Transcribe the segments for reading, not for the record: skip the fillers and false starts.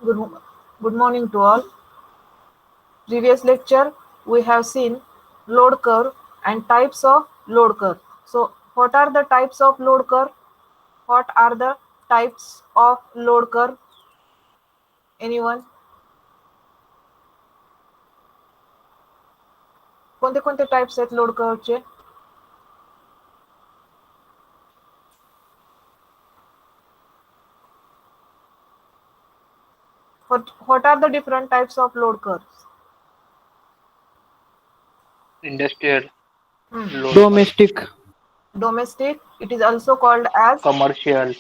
Good, good morning to all. Previous lecture we have seen load curve and types of load curve. So what are the types of load curve? What are the types of load curve? Anyone? कोणते कोणते types आहेत load कर्वचे? What are the different types of load curves? Industrial load curve, Domestic. Domestic, it is also called as commercial,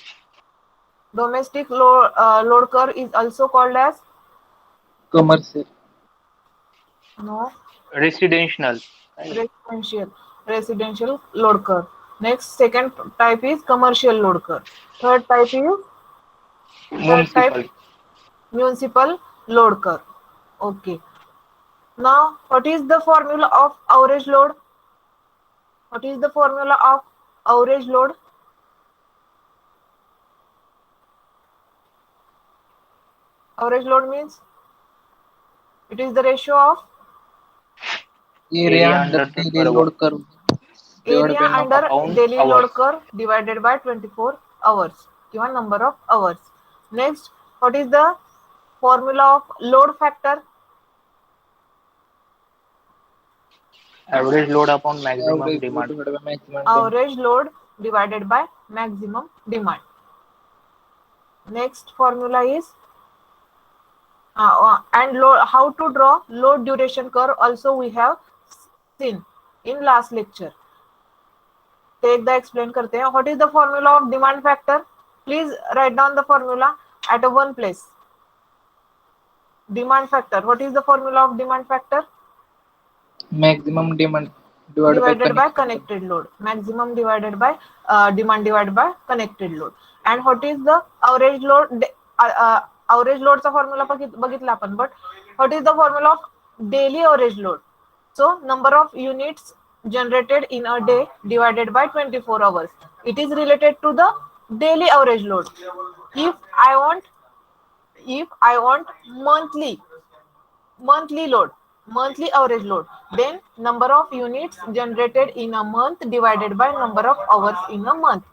domestic load curve is also called as Commercial. no residential, right? residential load curve. Next, second type is commercial load curve. Third type is third type Municipal. municipal load curve. Okay. Now, what is the formula of average load? What is the formula of average load? Average load means it is the ratio of Area Area under under daily per load hour curve divided area by number. under upon daily load hours. curve divided by 24 hours given number of hours. Next, what is the formula of load factor? Average load upon maximum Average load demand. divided by maximum demand. Average load divided by maximum demand. Next formula is and load, how to draw load duration curve also we have seen in last lecture. ते एकदा explain करते हैं. What is the formula of demand factor? Please write down the formula at a one place. Demand factor. What is the formula of demand factor? Maximum demand divided by Divided by connected load. connected load. Maximum divided by demand divided by connected load. And what is the average load? Average load चा formula बघितला आपण, but what is the formula of daily average load? So number of units generated in a day divided by 24 hours. It is related to the daily average load. If I want monthly load, monthly average load, then number of units generated in a month divided by number of hours in a month.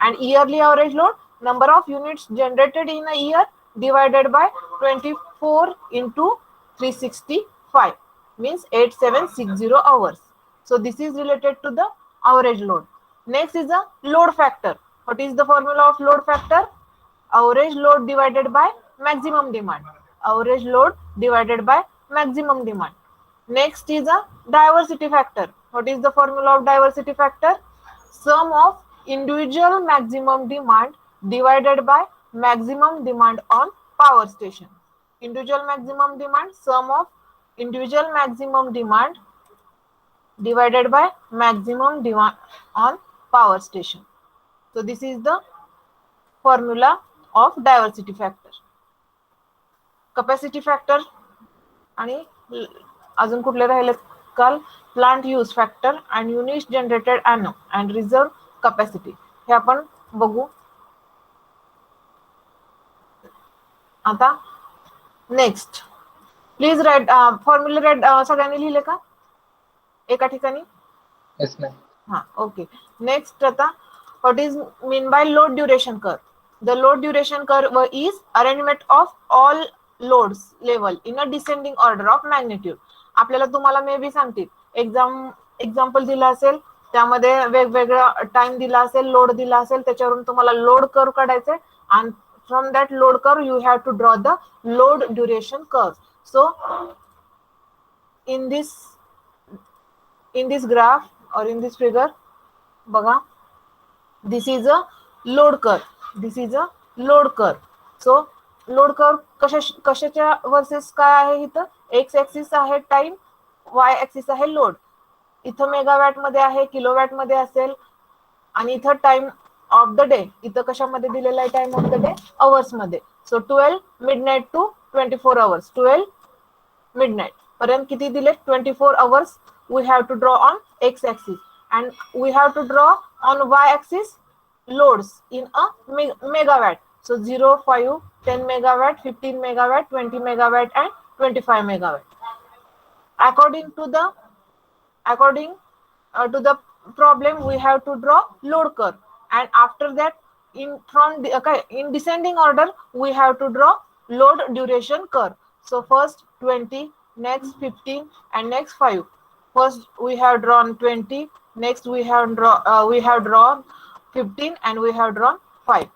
And yearly average load, number of units generated in a year divided by 24 into 365 means 8760 hours. So this is related to the average load. Next is the load factor. What is the formula of load factor? Average load divided by maximum demand. Average load divided by maximum demand. Next is a diversity factor. What is the formula of diversity factor? Sum of individual maximum demand divided by maximum demand on power station. Individual maximum demand, sum of individual maximum demand divided by maximum demand on power station. So this is the formula of diversity factor. Capacity factor आणि अजून कुठले राहिले काल plant use factor and units generated annum and reserve capacity हे आपण बघू. आता next please write formula write सगळ्यांनी लिहिले का एका ठिकाणी? Yes, ma'am. हा ओके. नेक्स्ट आता what is mean by load duration curve? The load duration curve is arrangement of all loads level in a descending order of magnitude. आपल्याला तुम्हाला may be सांगतील एक्झाम्पल दिला असेल त्यामध्ये वेगवेगळा टाइम दिला असेल, लोड दिला असेल, त्याच्यावरून तुम्हाला लोड कर्व काढायचे आणि from that load curve you have to draw the load duration curve. So in this graph or in this figure बघा, this is a load curve. This is a load curve. So load curve कशाच्या versus काय आहे? इथं x axis आहे time, Y axis आहे load. इथं megawatt मध्ये आहे, किलोवॅट मध्ये असेल, आणि इथं टाइम ऑफ द डे इथं कशामध्ये दिलेला आहे? Time of the day hours मध्ये. So 12 midnight to 24 hours. 12 midnight पर्यंत किती दिले? 24 hours we have to draw on x axis and we have to draw on y axis loads in a megawatt. So 0, 5, 10 megawatt, 15 megawatt, 20 megawatt, and 25 megawatt. According to the problem, we have to draw load curve, and after that, in descending order, we have to draw load duration curve. So first 20, next 15, and next 5. First we have drawn 20, next we have drawn 15, and we have drawn 5,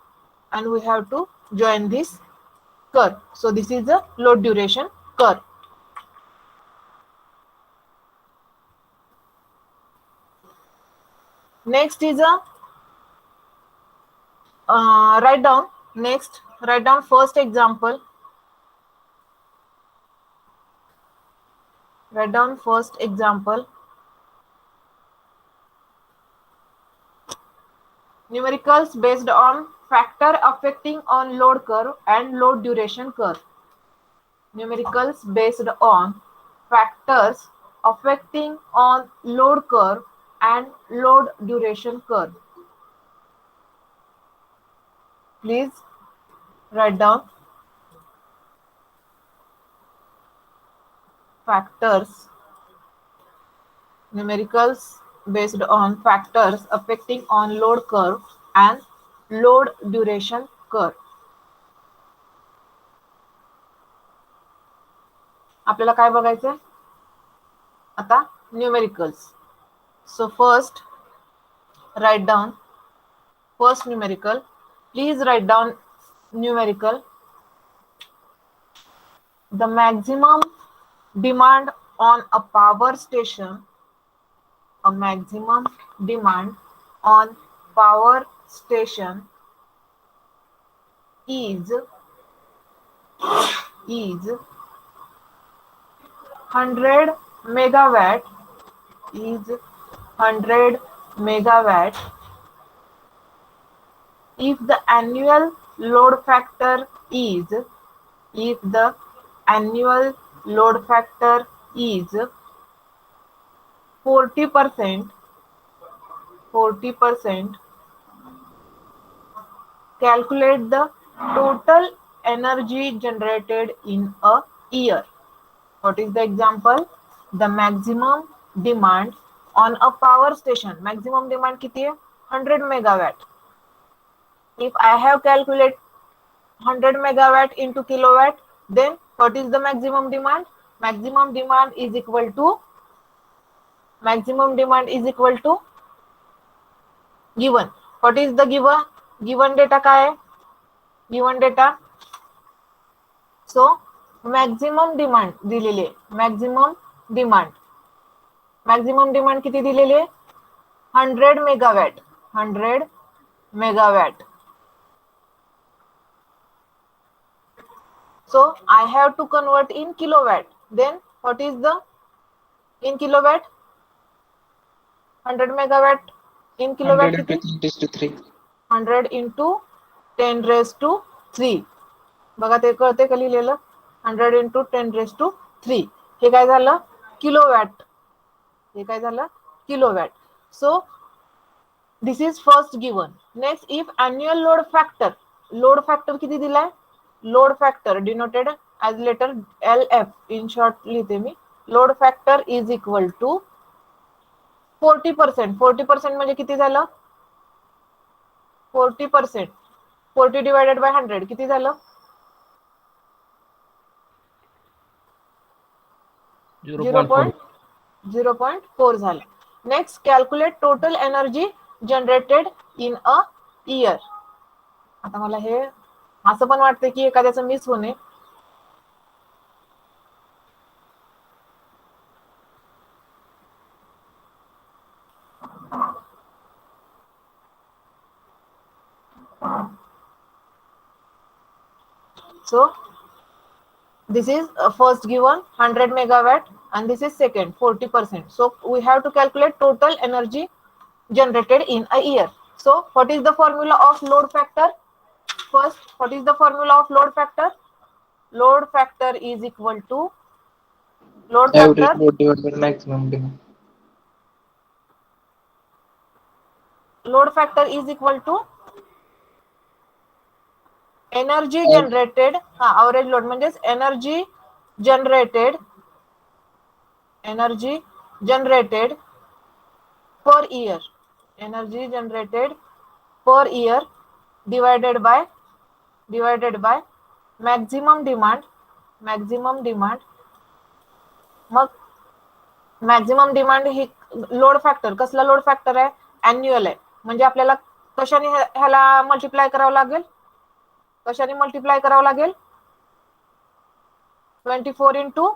and we have to join this curve. So this is the load duration curve. Next is a write down first example. Write down first example. Numericals based on factor affecting on load curve and load duration curve. Numericals based on factors affecting on load curve and load duration curve. Please write down factors. Numericals based on factors affecting on load curve and load duration curve. आपल्याला काय बघायचं आता numericals. So first write down first numerical. Please write down numerical. The maximum demand on a power station, a maximum demand on power station is 100 megawatt, is 100 megawatt if the annual load factor is 40%, calculate the total energy generated in a year. What is the example? The maximum demand on a power station. Maximum demand किती है? 100 megawatt. If I have calculated 100 megawatt into kilowatt, then what is the maximum demand? Maximum demand is equal to given. What is the given data काय है? Given data. So maximum demand दिलेली आहे. maximum demand किती दिलेली आहे? 100 megawatt. So I have to convert in kilowatt. Then what is the in kilowatt? 100 megawatt in kilowatt 100 into किती? 10 raised to 3. 100 into 10 raised to 3. बघा ते कळते का लिहिलेलं? 100 into 10 raised to 3. हे काय झालं? किलोवॅट. हे काय झालं? Kilowatt. So this is first given. Next, if annual load factor किती दिलाय? Load factor denoted as letter LF. In short लिहिते मी. Load factor is equal to 40%. 40% म्हणजे किती झालं? 40%. 40 divided by 100 किती झालं? 0.4 झालं. Next, calculate total energy generated in a year. आता मला हे असं पण वाटतं की एखाद्याचं मिस होणे. So this is first given 100 megawatt and this is second 40%. So we have to calculate total energy generated in a year. So what is the formula of load factor? First, what is the formula of load factor? Load factor is equal to Average load divided by maximum demand. Load factor is equal to energy generated, average load म्हणजेच energy generated per year, energy generated per year divided by maximum demand. मग maximum demand ही load factor, कसला load factor आहे? Annual आहे. म्हणजे आपल्याला कशाने ह्याला मल्टिप्लाय करावं लागेल? 24 इंटू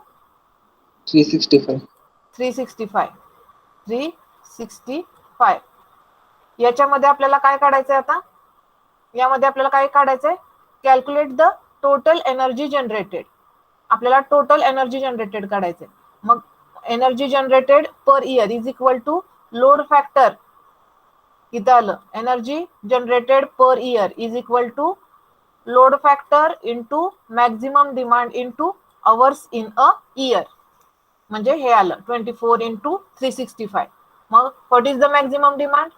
365. याच्यामध्ये आपल्याला काय काढायचंय आता? यामध्ये आपल्याला काय काढायचंय? Calculate the total energy generated. आपल्याला टोटल एनर्जी जनरेटेड काढायचंय. मग energy generated per year is equal to load factor. इथं आलं energy generated per year is equal to load factor into maximum demand into hours in a year. म्हणजे हे आलं 24 into 365. मग what is the maximum demand?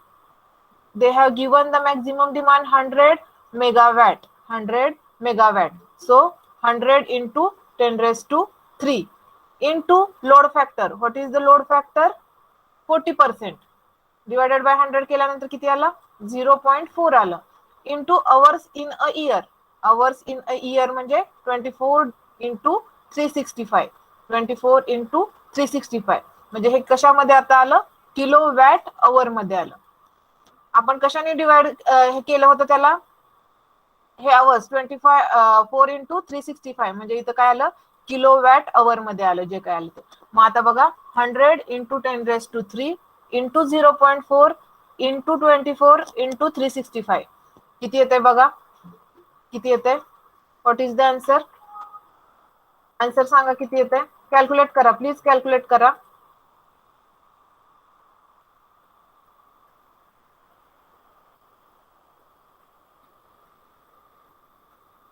They have given the maximum demand 100 megawatt. So 100 into 10 raised to 3 into load factor. What is the load factor? 40%. Divided by 100 केल्यानंतर किती आलं? 0.4 आलं. Into hours in a year. Hours in a year म्हणजे 24 into 365. 24 into 365. म्हणजे हे कशामध्ये आता आलं? किलोवॅट आवर मध्ये आलं. आपण कशाने डिवाइड केलं होतं त्याला? हे आवर्स 4 इंटू 365 म्हणजे इथं काय आलं? किलोवॅट आवर मध्ये आलं जे काय आलं ते. मग आता बघा 100 into 10 raise to 3 into 0.4 into 24 into 365 किती येते बघा? किती येते? What is the answer? Answer सांगा किती येते? कॅल्क्युलेट करा प्लीज, कॅल्क्युलेट करा.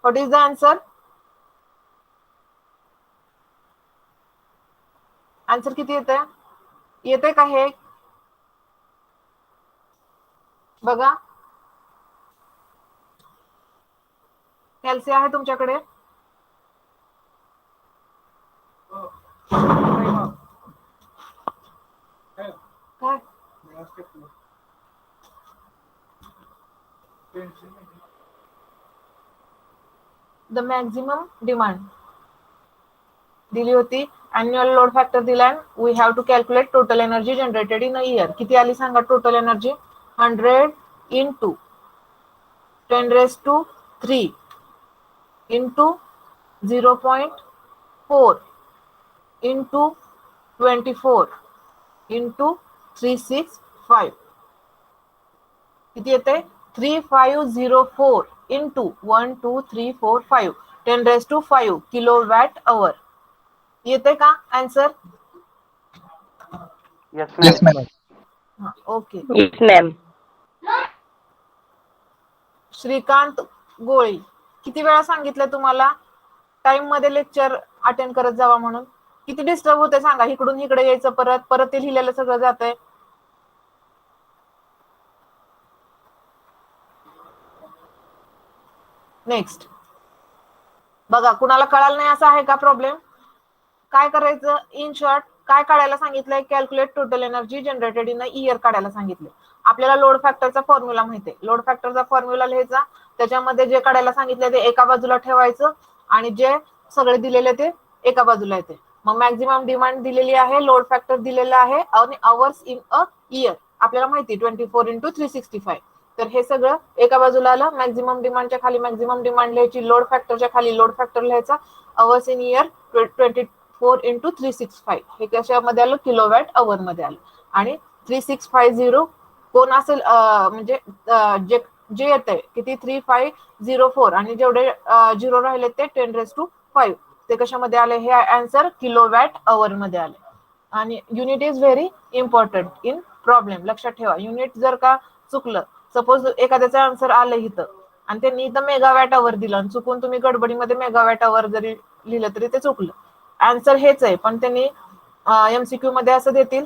What is the answer? Answer किती येते? येते का हे? बघा कॅल्सी आहे तुमच्याकडे? काय? द मॅक्झिमम डिमांड दिली होती, अॅन्युअल लोड फॅक्टर दिलाय. We have to calculate total energy generated in a year. किती आली सांगा total energy? 100 into 10 raise to 3 into 0.4 into 24 into 365 किती येते? 3504 into 1 2 3 4 5 10 raise to 5 kilowatt hour. येते का answer? Yes, ma'am. Okay. Yes, ma'am. Shrikant Goli, किती वेळा सांगितलं तुम्हाला टाइम मध्ये लेक्चर अटेंड करत जावा म्हणून? किती डिस्टर्ब होते सांगा? इकडून इकडे यायचं, परत ते लिहिलेलं सगळं जातंय. नेक्स्ट बघा, कुणाला कळालं नाही असं आहे का प्रॉब्लेम? काय करायचं? इन शॉर्ट काय काढायला सांगितलंय? Calculate total energy generated in a year काढायला सांगितले. आपल्याला लोड फॅक्टरचा फॉर्म्युला माहिती आहे. लोड फॅक्टरचा फॉर्म्युला लिहायचा, त्याच्यामध्ये जे काढायला सांगितले ते एका बाजूला ठेवायचं आणि जे सगळे दिलेले ते एका बाजूला येते. मग मॅक्झिमम डिमांड दिलेली आहे, लोड फॅक्टर दिलेला आहे आणि अवर्स इन अ इयर आपल्याला माहिती 24 इंटू 365. तर हे सगळं एका बाजूला आलं. मॅक्झिमम डिमांडच्या खाली मॅक्झिमम डिमांड लिहायची, लोड फॅक्टरच्या खाली लोड फॅक्टर लिहायचा, अवर्स इन इयर 24 इंटू 365 हे कशामध्ये आलं? किलोवॅट आवर मध्ये आलं. आणि 3650 कोण असेल म्हणजे जे येते किती? 3504 आणि जेवढे 0 राहिले ते 10 रेज टू 5 ते कशामध्ये आले? हे आन्सर किलोवॅट आवर मध्ये आले. आणि unit is very important in problem. लक्षात ठेवा, युनिट जर का चुकलं, सपोज एखाद्याचं आन्सर आलं इथं आणि त्यांनी इथं मेगावॅट आवर दिलं आणि चुकून तुम्ही गडबडीमध्ये मेगावॅट आवर जरी लिहिलं तरी ते चुकलं. आन्सर हेच आहे, पण त्यांनी एमसीक्यू मध्ये असं देतील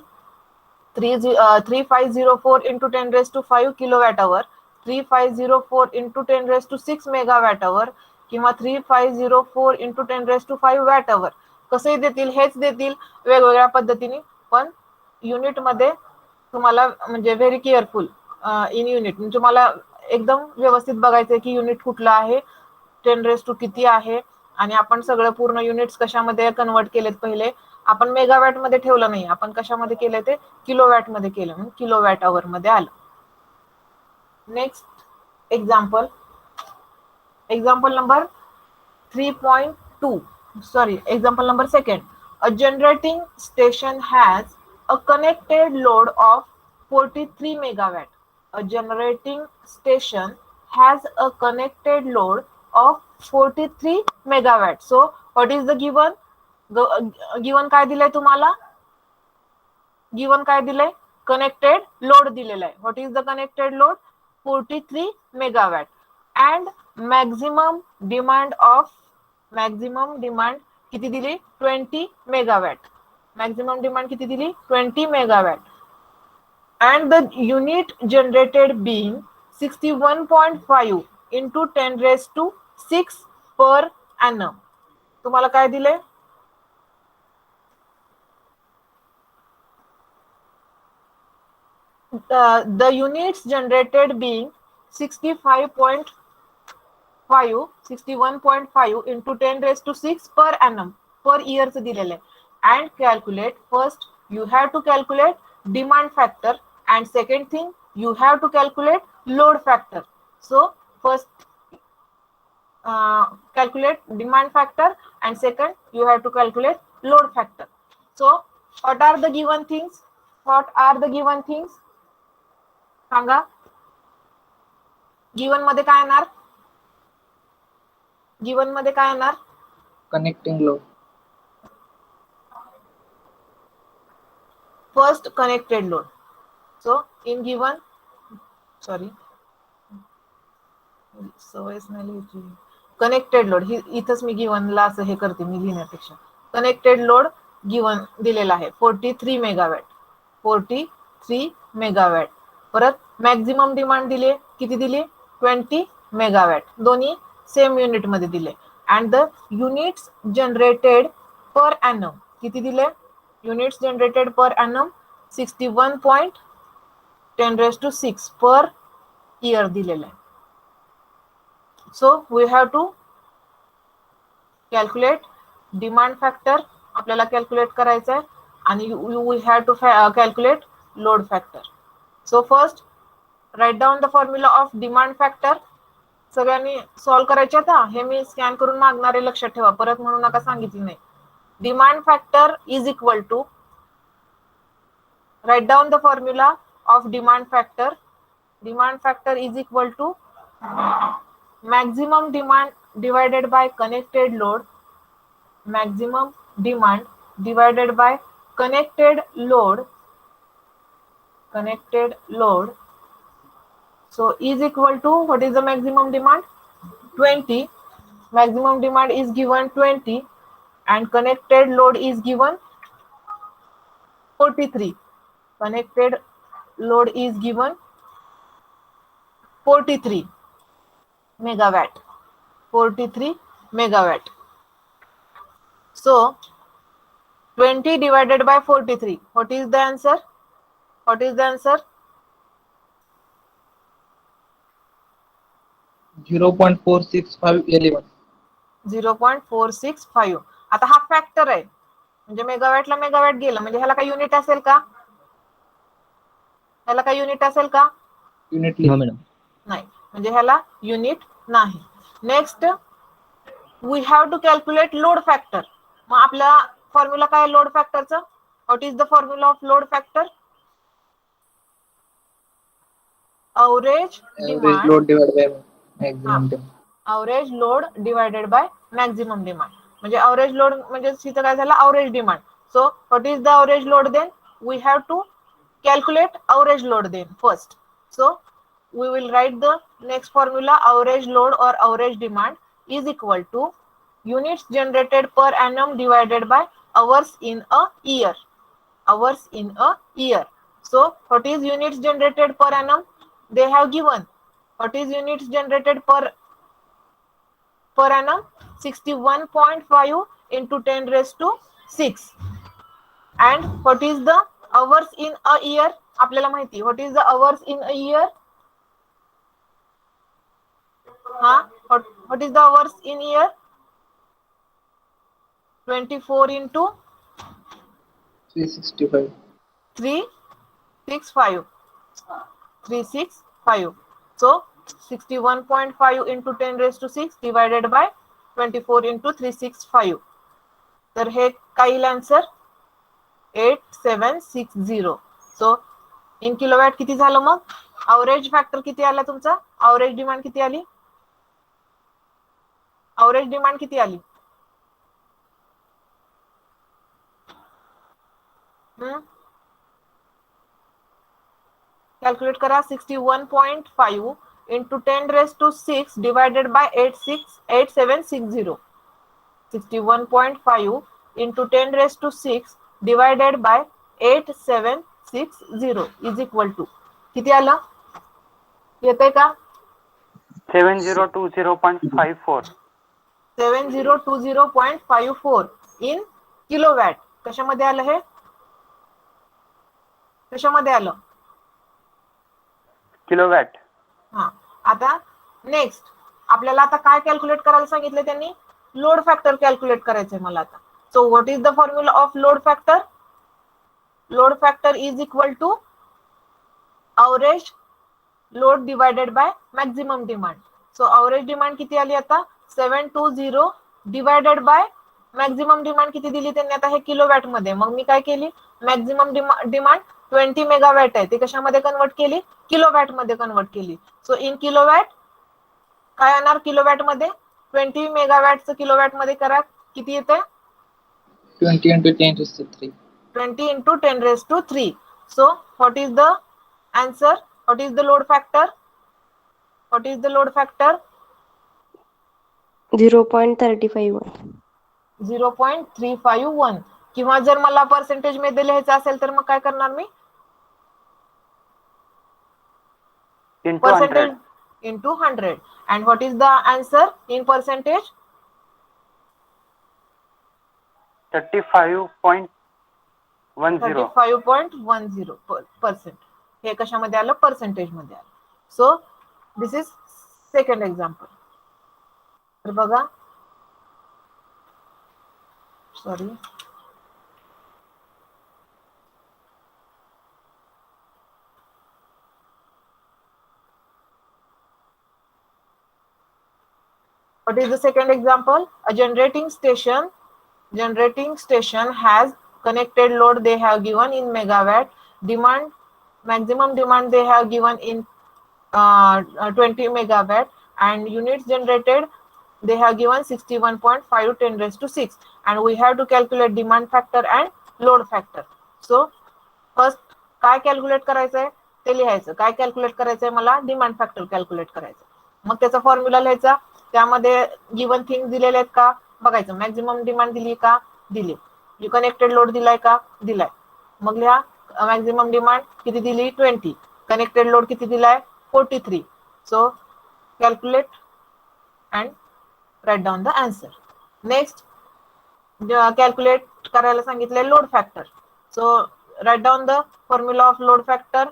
3504 into 10 raise to 5 kilowatt hour 3504 into 10 raised to 6 megawatt hour किंवा 3504 into 10 raised to 5 watt hour, कसंही देतील, हेच देतील वेगवेगळ्या पद्धतीने, पण युनिट मध्ये तुम्हाला म्हणजे व्हेरी केअरफुल इन युनिट, म्हणजे तुम्हाला एकदम व्यवस्थित बघायचंय की युनिट कुठलं आहे, 10 रेस टू किती आहे, आणि आपण सगळं पूर्ण युनिट्स कशामध्ये कन्वर्ट केलेत. पहिले आपण मेगावॅट मध्ये ठेवलं नाही, आपण कशामध्ये केलं ते किलोवॅट मध्ये केलं, म्हणून किलोवॅट अवर मध्ये आलं. Next example number 3.2, sorry, example number 2. A generating station has a connected load of 43 megawatt. A generating station has a connected load of 43 megawatt. So what is the given? Given काय दिलंय तुम्हाला? Given काय दिलंय? Connected load दिलेला आहे. What is the connected load? 43 megawatt. And maximum demand किती दिली? 20 megawatt. Maximum demand किती दिली? 20 megawatt. And the unit generated being 61.5 into 10 raised to 6 per annum. तुम्हाला काय दिले? The units generated being 61.5 into 10 raised to 6 per annum, per year च दिलेलं आहे. And calculate, first you have to calculate demand factor, and second thing you have to calculate load factor. So first calculate demand factor, and second you have to calculate load factor. So what are the given things? सांगा. Given मध्ये काय येणार? Connecting load. First connected load. So in given, sorry, connected load, इथंच मी गिवनला असं हे करते मी लिहिण्यापेक्षा. Connected load given दिलेला आहे 43 मेगावॅट. 43 मेगावॅट. परत मॅक्झिमम डिमांड दिली, किती दिली? 20 मेगावॅट. दोन्ही सेम युनिट मध्ये दिले. And the units generated per ANM किती दिले? Units generated per ANM 61.10 raised to 6 per year दिलेलं आहे. So we have to calculate demand factor, आपल्याला कॅल्क्युलेट करायचं आहे, आणि we have to calculate load factor. So first write down the formula of demand factor. सगळ्यांनी solve करायचे आता. हे मी स्कॅन करून मागणारे लक्षात ठेवा, परत म्हणू नका सांगितलं नाही. Demand factor is equal to, write down the formula of demand factor. Demand factor is equal to maximum demand divided by connected load. Maximum demand divided by connected load. So is equal to, what is the maximum demand? 20. Maximum demand is given 20 and connected load is given 43. Connected load is given 43 megawatt. 43 megawatt. So 20 divided by 43. What is the answer? 0.46511. 0.465. आता हा factor आहे, म्हणजे मेगावॅटला megawatt गेलं, म्हणजे ह्याला काही unit असेल का? Unit. No madam. नाही, म्हणजे ह्याला युनिट नाही. Next we have to calculate load factor. मग आपला फॉर्म्युला काय लोड फॅक्टरचा? What is the formula of load factor? Average load divided by maximum demand. Average load divided by maximum demand. म्हणजे average load म्हणजे तिथं काय झालं? Average demand. So what is the average load then? We have to calculate average load then first. So we will write the next formula. Average load or average demand is equal to units generated per annum divided by hours in a year. So what is units generated per annum? They have given What is units generated per annum? 61.5 into 10 raised to 6. And what is the hours in a year? आपल्याला माहिती. What is the hours in a year? What is the hours in year? 24 into 365. 365. 365. So 61.5 into 10 raised to 6 divided by 24 into 365. तर हे काय येईल answer? 8760. So in kilowatt किती झालं मग? Average factor किती आला तुमचा? अवरेज डिमांड किती आली? अवरेज डिमांड किती आली? कॅल्क्युलेट करा. 61.5 into 10 raised to 6 divided by 8760. 61.5 into 10 raised to 6 divided by 8760 is equal to किती आलं? येतंय का? 7020.54. 7020.54 इन किलोवॅट. कशामध्ये आलं हे? कशामध्ये आलं? किलोवॅट. हा. आता नेक्स्ट आपल्याला आता काय कॅल्क्युलेट करायला सांगितलं त्यांनी? लोड फॅक्टर कॅल्क्युलेट करायचंय मला आता. So what is the formula of load factor? Load factor is equal to average load divided by maximum demand. So average demand किती आली आता? 720 डिवायडेड बाय मॅक्झिमम डिमांड किती दिली त्यांनी आता? हे किलोवॅट मध्ये. मग मी काय केली? मॅक्झिमम डिमांड 20 मेगावॅट आहे, ते कशामध्ये कन्वर्ट केली? किलोवॅट मध्ये कन्वर्ट केली. सो इन किलोवॅट काय येणार? किलोवॅट मध्ये 20 मेगावॅटचं किलोवॅट मध्ये करा. किती येते? 20 into 10 raised to 3. 20 into 10 raised to 3. So what is the answer? What is the load factor? What is the load factor? 0.351. 0.351. किंवा जर मला पर्सेंटेज मध्ये लिहायचं असेल तर मग काय करणार मी? Into 100. Into 100. And what is the answer in percentage? 35.10. 35.10%. हे कशामध्ये आलं? पर्सेंटेज मध्ये आलं. So this is second example. तर बघा, sorry, what is the second example? A generating station has connected load they have given in megawatt. Demand, maximum demand they have given in 20 megawatt, and units generated they have given 61.5 10 raised to 6, and we have to calculate demand factor and load factor. So first काय calculate करायचंय ते लिहायचं. काय calculate करायचंय मला? Demand factor calculate करायचं. मग त्याचा फॉर्म्युला लिहायचा. त्यामध्ये गिवन थिंग दिलेले आहेत का बघायचं. मॅक्झिमम डिमांड दिली का? दिली. यू कनेक्टेड लोड दिलाय का? दिलाय. मग लिहा मॅक्झिमम डिमांड किती दिली? 20. कनेक्टेड लोड किती दिलाय? 43. So calculate and write down the answer. Next calculate करायला सांगितलंय load factor. So write down the formula of load factor.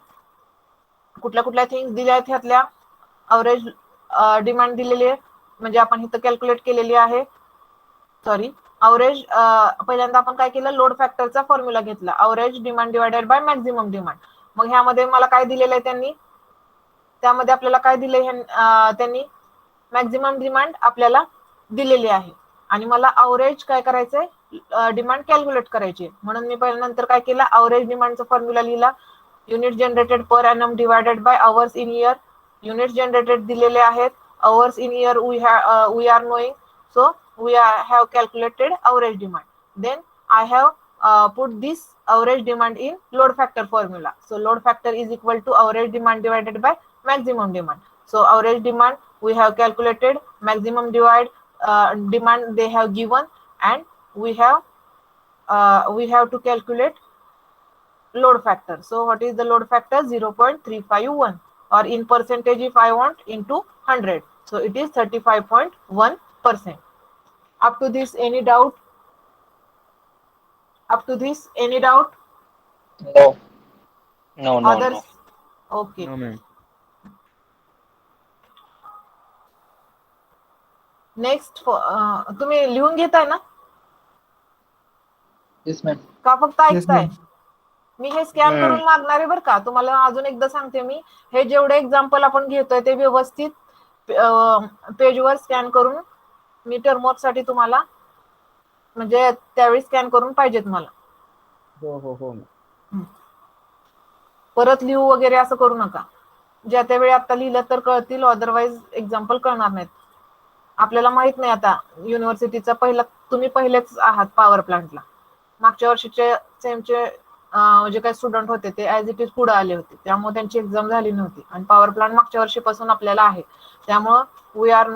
कुठल्या कुठल्या थिंग्स दिल्या आहेत ह्यातल्या? अवरेज डिमांड दिलेली आहे, म्हणजे आपण इथं कॅल्क्युलेट केलेली आहे. सॉरी, अवरेज पहिल्यांदा आपण काय केलं? लोड फॅक्टरचा फॉर्म्युला घेतला. Average demand divided by maximum demand. मग ह्यामध्ये मला काय दिलेलं आहे त्यांनी? त्यामध्ये आपल्याला काय दिले त्यांनी? मॅक्झिमम डिमांड आपल्याला दिलेली आहे, आणि मला अवरेज काय करायचंय? डिमांड कॅल्क्युलेट करायची. म्हणून मी नंतर काय केलं? अवरेज डिमांडचा फॉर्म्युला लिहिला. Unit generated per annum divided by hours in year. Unit generated दिलेले आहेत. Hours in year we are knowing. So we have calculated average demand. Then I have put this average demand in load factor formula. So load factor is equal to average demand divided by maximum demand. So average demand we have calculated, maximum demand they have given, and we have to calculate load factor. So what is the load factor? 0.351. or in percentage if I want into 100. So it is 35.1%. Up to this, any doubt? Up to this, any doubt? No. No, no, Others? no. Okay. No, ma'am. Next तुम्ही लिहून घेताय ना Yes, ma'am. का फक्त Yes, ऐकताय? ma'am. मी हे scan करून मागणार आहे बरं का. तुम्हाला अजून एकदा सांगते मी, हे जेवढे एक्झाम्पल आपण घेतोय ते व्यवस्थित पेजवर स्कॅन करून मी टर्मवर्कसाठी तुम्हाला म्हणजे त्यावेळी स्कॅन करून पाहिजेत मला. हो हो हो. परत लिहू वगैरे असं करू नका. ज्या त्यावेळी आता लिहिलं तर कळतील, अदरवाईज एक्झाम्पल कळणार नाहीत. आपल्याला माहित नाही आता युनिव्हर्सिटीचा तुम्ही पहिलेच आहात पॉवर प्लांटला. मागच्या वर्षीचे सेमचे जे काही स्टुडंट होते ते ऍज इट इज पुढे आले होते, त्यामुळे त्यांची एक्झाम झाली नव्हती. आणि पॉवर प्लांट मागच्या वर्षीपासून आपल्याला आहे, त्यामुळं वी आर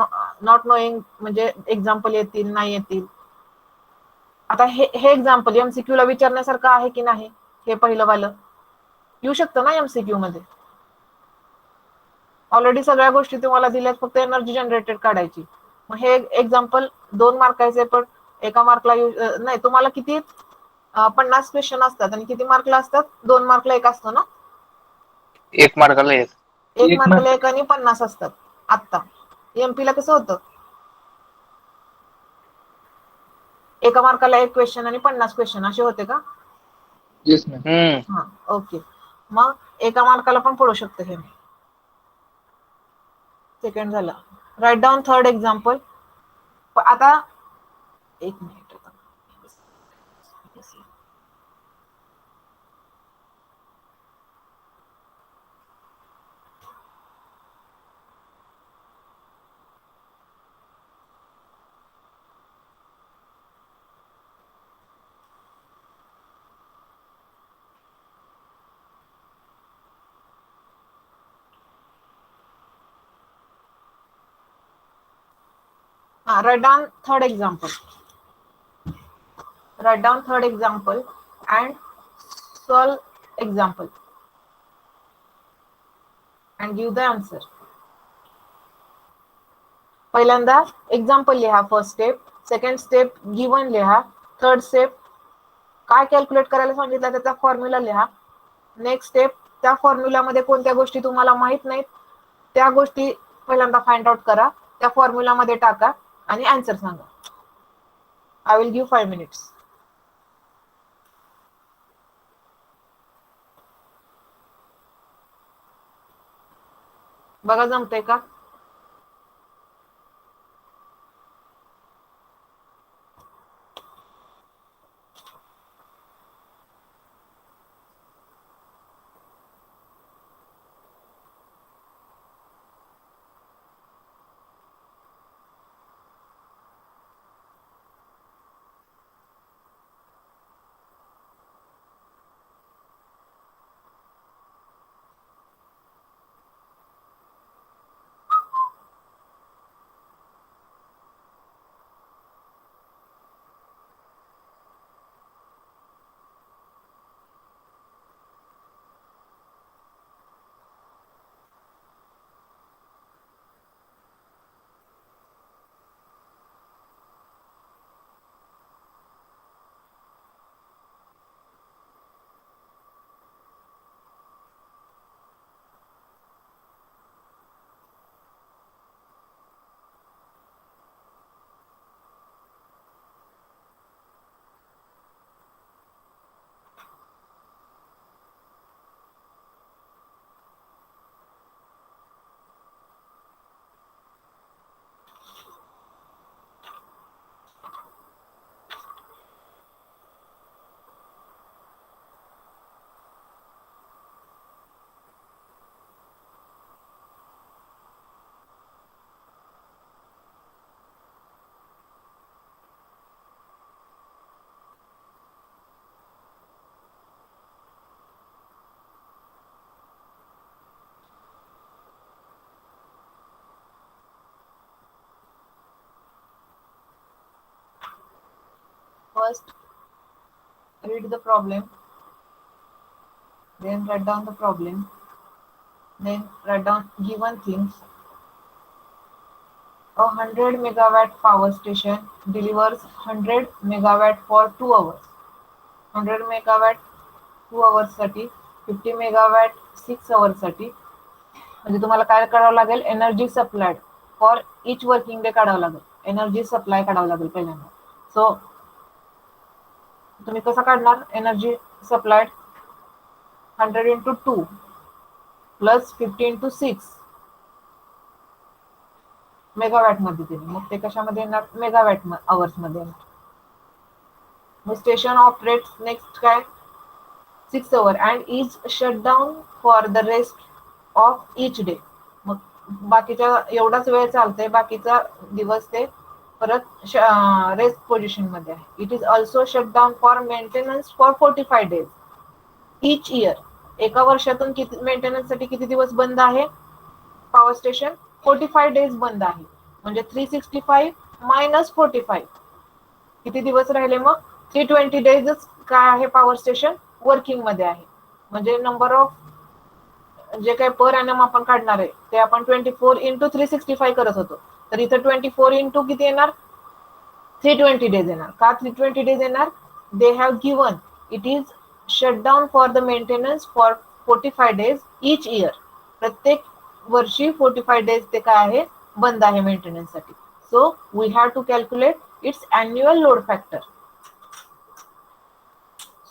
नॉट नोईंग म्हणजे एक्झाम्पल येतील नाही येतील. आता हे एक्झाम्पल एमसीक्यू ला विचारण्यासारखं आहे की नाही? हे पहिलं वालं येऊ शकतं ना एमसीक्यू मध्ये. ऑलरेडी सगळ्या गोष्टी तुम्हाला दिल्यात, फक्त एनर्जी जनरेटेड काढायची. मग हे एक्झाम्पल 2 मार्काचे पण 1 मार्कला नाही. तुम्हाला किती 50 क्वेश्चन असतात आणि किती मार्कला असतात? 2 मार्कला 1 असतो ना? 1 मार्काला 1. 1 मार्कला 1 आणि 50 असतात. आता एमपी ला कसं होतं? 1 मार्काला 1 क्वेश्चन आणि 50 क्वेश्चन असे होते का? Yes, ma'am. हा, ओके. मग 1 मार्काला पण पडू शकतं हे. सेकंड झाला. Write down third example. आता 1 minute. Write down third example. Write down third example and solve example and give the answer. पहिल्यांदा एक्झाम्पल लिहा, first step. Second step given लिहा. थर्ड स्टेप काय कॅल्क्युलेट करायला सांगितलं त्याचा फॉर्म्युला लिहा. नेक्स्ट स्टेप त्या फॉर्म्युलामध्ये कोणत्या गोष्टी तुम्हाला माहित नाहीत त्या गोष्टी पहिल्यांदा फाइंड आउट करा, त्या फॉर्म्युलामध्ये टाका आणि आन्सर सांगा. I will give 5 minutes. बघा जमतंय का? First, read the problem, then write down the problem, Then write down given things. A 100 megawatt power station delivers 100 megawatt for 2 hours. 100 megawatt 2 hours साठी, 50 megawatt 6 hours साठी. म्हणजे तुम्हाला काय करावं लागेल, energy supplied for each working day काढावं लागेल. Energy supply काढावं लागेल पहिल्यांदा. सो तुम्ही कसं काढणार energy supplied, 100 into 2 plus 50 into 6 megawatt मध्ये दिली. मग ते कशामध्ये येणार, मेगावॅट अवर्स मध्ये येणार. मग स्टेशन ऑपरेट्स नेक्स्ट काय, 6 hours and is shut down for the rest of each day. मग बाकीच्या एवढाच वेळ चालतंय, बाकीचा दिवस ते परत रेस्ट पोझिशन मध्ये आहे. It is also shut down for maintenance for 45 days each year. एका वर्षातून किती मेंटेनन्स साठी किती दिवस बंद आहे पॉवर स्टेशन, 45 days बंद आहे. म्हणजे 365 मायनस 45 किती दिवस राहिले, मग 320 days काय आहे पॉवर स्टेशन वर्किंग मध्ये आहे. म्हणजे नंबर ऑफ जे काही पर एनम आपण काढणार आहे ते आपण 24 into 365 करत होतो. तर इथं 24 into किती येणार, 320 days येणार. का 320 days येणार, they have given it is shut down for the maintenance for 45 days each year. प्रत्येक वर्षी 45 days ते काय आहे, बंद आहे मेंटेनन्स साठी. So we have to calculate its annual load factor.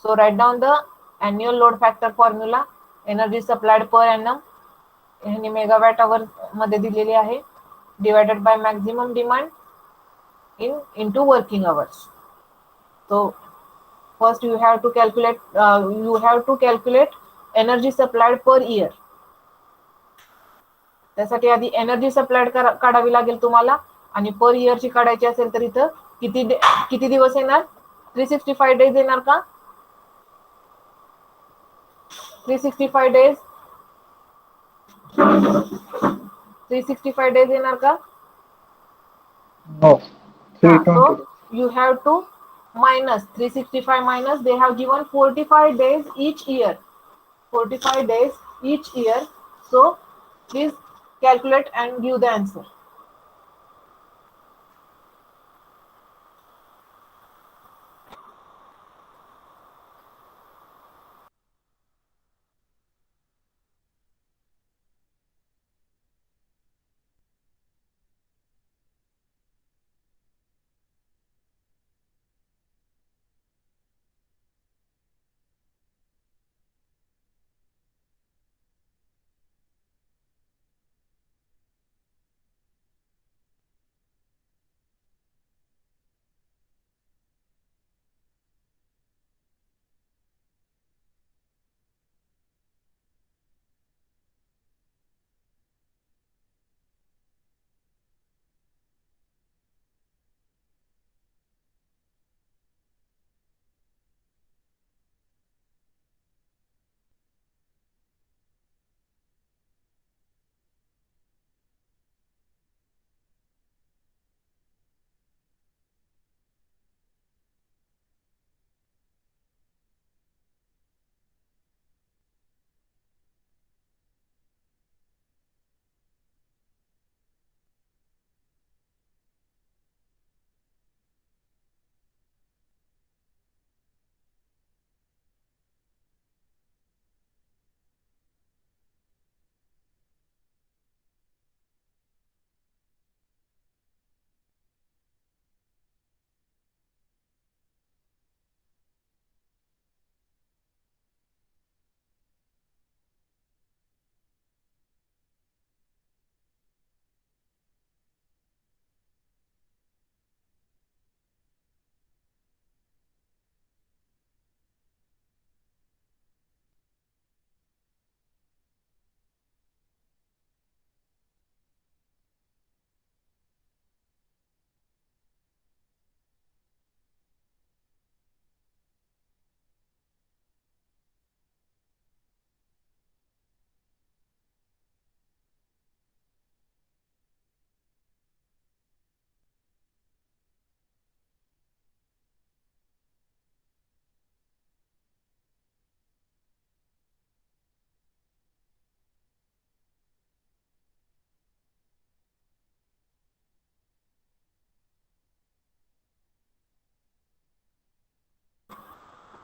So write down the annual load factor formula. Energy supplied per annum हे megawatt आवर मध्ये दिलेली आहे, divided by maximum demand into working hours. So first you have to calculate energy supplied per year. त्यासाठी आधी energy सप्लायड काढावी लागेल तुम्हाला, आणि पर इयरची काढायची असेल तर इथं किती दिवस येणार, 365 days येणार का, 365 days 365 days येणार का. No. So 320. you have to minus 365 minus, they have given 45 days each year. 45 days each year. So please calculate and give the answer.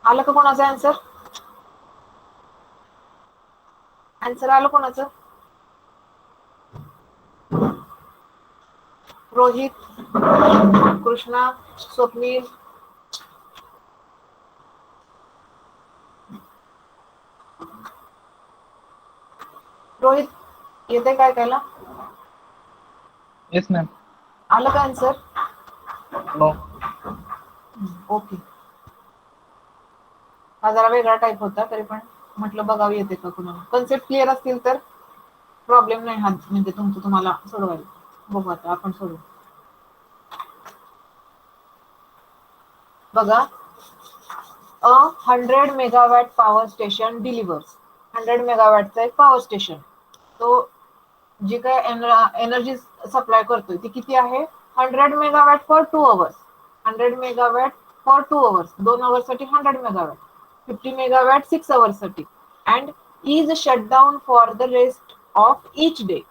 आलं का कोणाचं आन्सर? आन्सर आलं कोणाचं? रोहित, कृष्णा, स्वप्नील, रोहित येते काय कायला? Yes ma'am. आलं का आन्सर? नो. ओके. हा जरा वेगळा टाईप होता, तरी पण म्हटलं बघावं येते का कुणाला. कन्सेप्ट क्लिअर असतील तर प्रॉब्लेम नाही हा, म्हणजे तुमचं तुम्हाला सोडवायला. बघू आता आपण सोडवू. बघा, 100 मेगावॅट पॉवर स्टेशन डिलिव्हर्स. 100 मेगावॅटचं एक पॉवर स्टेशन, तो जी काय एनर्जी सप्लाय करतोय ती किती आहे? 100 megawatt for 2 hours. 100 megawatt for 2 hours, 2 hours साठी 100 मेगावॅट. 50 मेगावॅट 6 अवर्स साठी. And is shutdown for the rest of each day.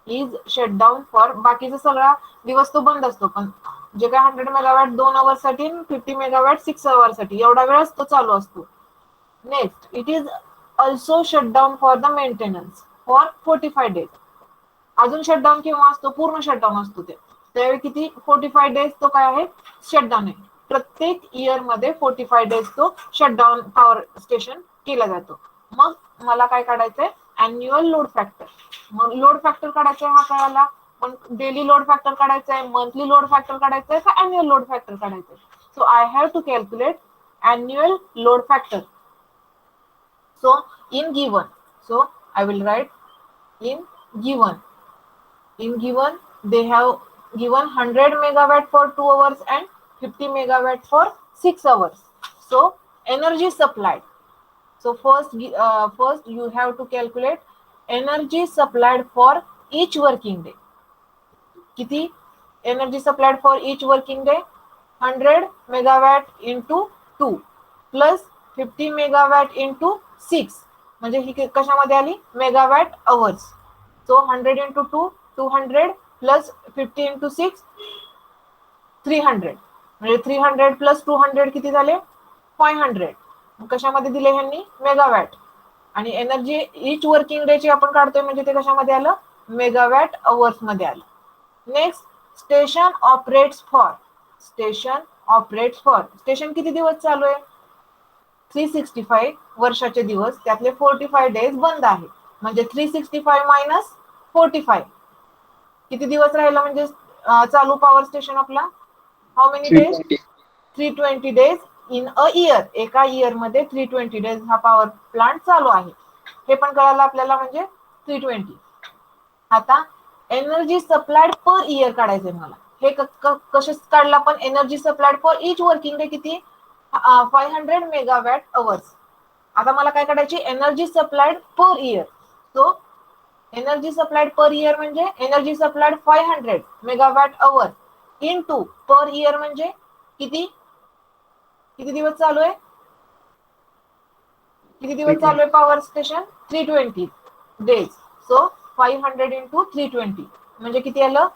Is shutdown for, बाकीचा सगळा दिवस तो बंद असतो, पण जे काय 100 मेगावॅट 2 अवर्स साठी, 50 मेगावॅट 6 अवर्स साठी, एवढा वेळच तो चालू असतो. Next, it is also shutdown for the maintenance for 45 days. अजून शटडाऊन केव्हा असतो? पूर्ण शटडाऊन असतो ते. त्यावेळी किती? 45 डेज तो काय आहे? शटडाऊन आहे. प्रत्येक इयर मध्ये 45 डेज तो शटडाऊन पॉवर स्टेशन केला जातो. मग मला काय काढायचंय? Annual load factor. मग लोड फॅक्टर काढायचा हा कळाला, पण डेली लोड फॅक्टर काढायचंय, मंथली लोड फॅक्टर काढायचंय का अॅन्युअल लोड फॅक्टर काढायचंय? So I have to calculate annual load factor. So in given, so I will write in given. In given, they have given 100 megawatt for 2 hours and 50 megawatt for 6 hours. So energy supplied. So first you have to calculate energy supplied for each working day. किती energy supplied for each working day? 100 megawatt into 2 plus 50 megawatt into 6, म्हणजे ही कशामध्ये आली? Megawatt hours. So 100 into 2 200 plus 50 into 6 300, म्हणजे 300 plus 200 किती झाले? 500. कशामध्ये दिले ह्यांनी? मेगावॅट. आणि एनर्जी इच वर्किंग डे ची आपण काढतोय, म्हणजे ते कशामध्ये आलं? मेगावॅट अवर्स मध्ये आलं. Next, station operates for. Station operates for. Station किती दिवस चालू आहे? 365 वर्षाचे दिवस, त्यातले 45 डेज बंद आहे. म्हणजे 365 मायनस 45 किती दिवस राहिला म्हणजे चालू पॉवर स्टेशन आपला? How many days? 320. 320 days in a year. एका इयर मध्ये 320 डेज हा पॉवर प्लांट चालू आहे. हे पण कळालं आपल्याला, म्हणजे 320. आता एनर्जी सप्लायड पर इयर काढायचंय मला. हे कसं काढलं आपण? Energy supplied for each working day किती? 500 मेगावॅट अवर्स. आता मला काय काढायची? Energy supplied per year. So energy supplied per year म्हणजे energy supplied 500 megawatt hour into per year म्हणजे किती? किती दिवस चालू आहे? किती दिवस चालू आहे power station? 320 days. So 500 into 320 म्हणजे किती आलं?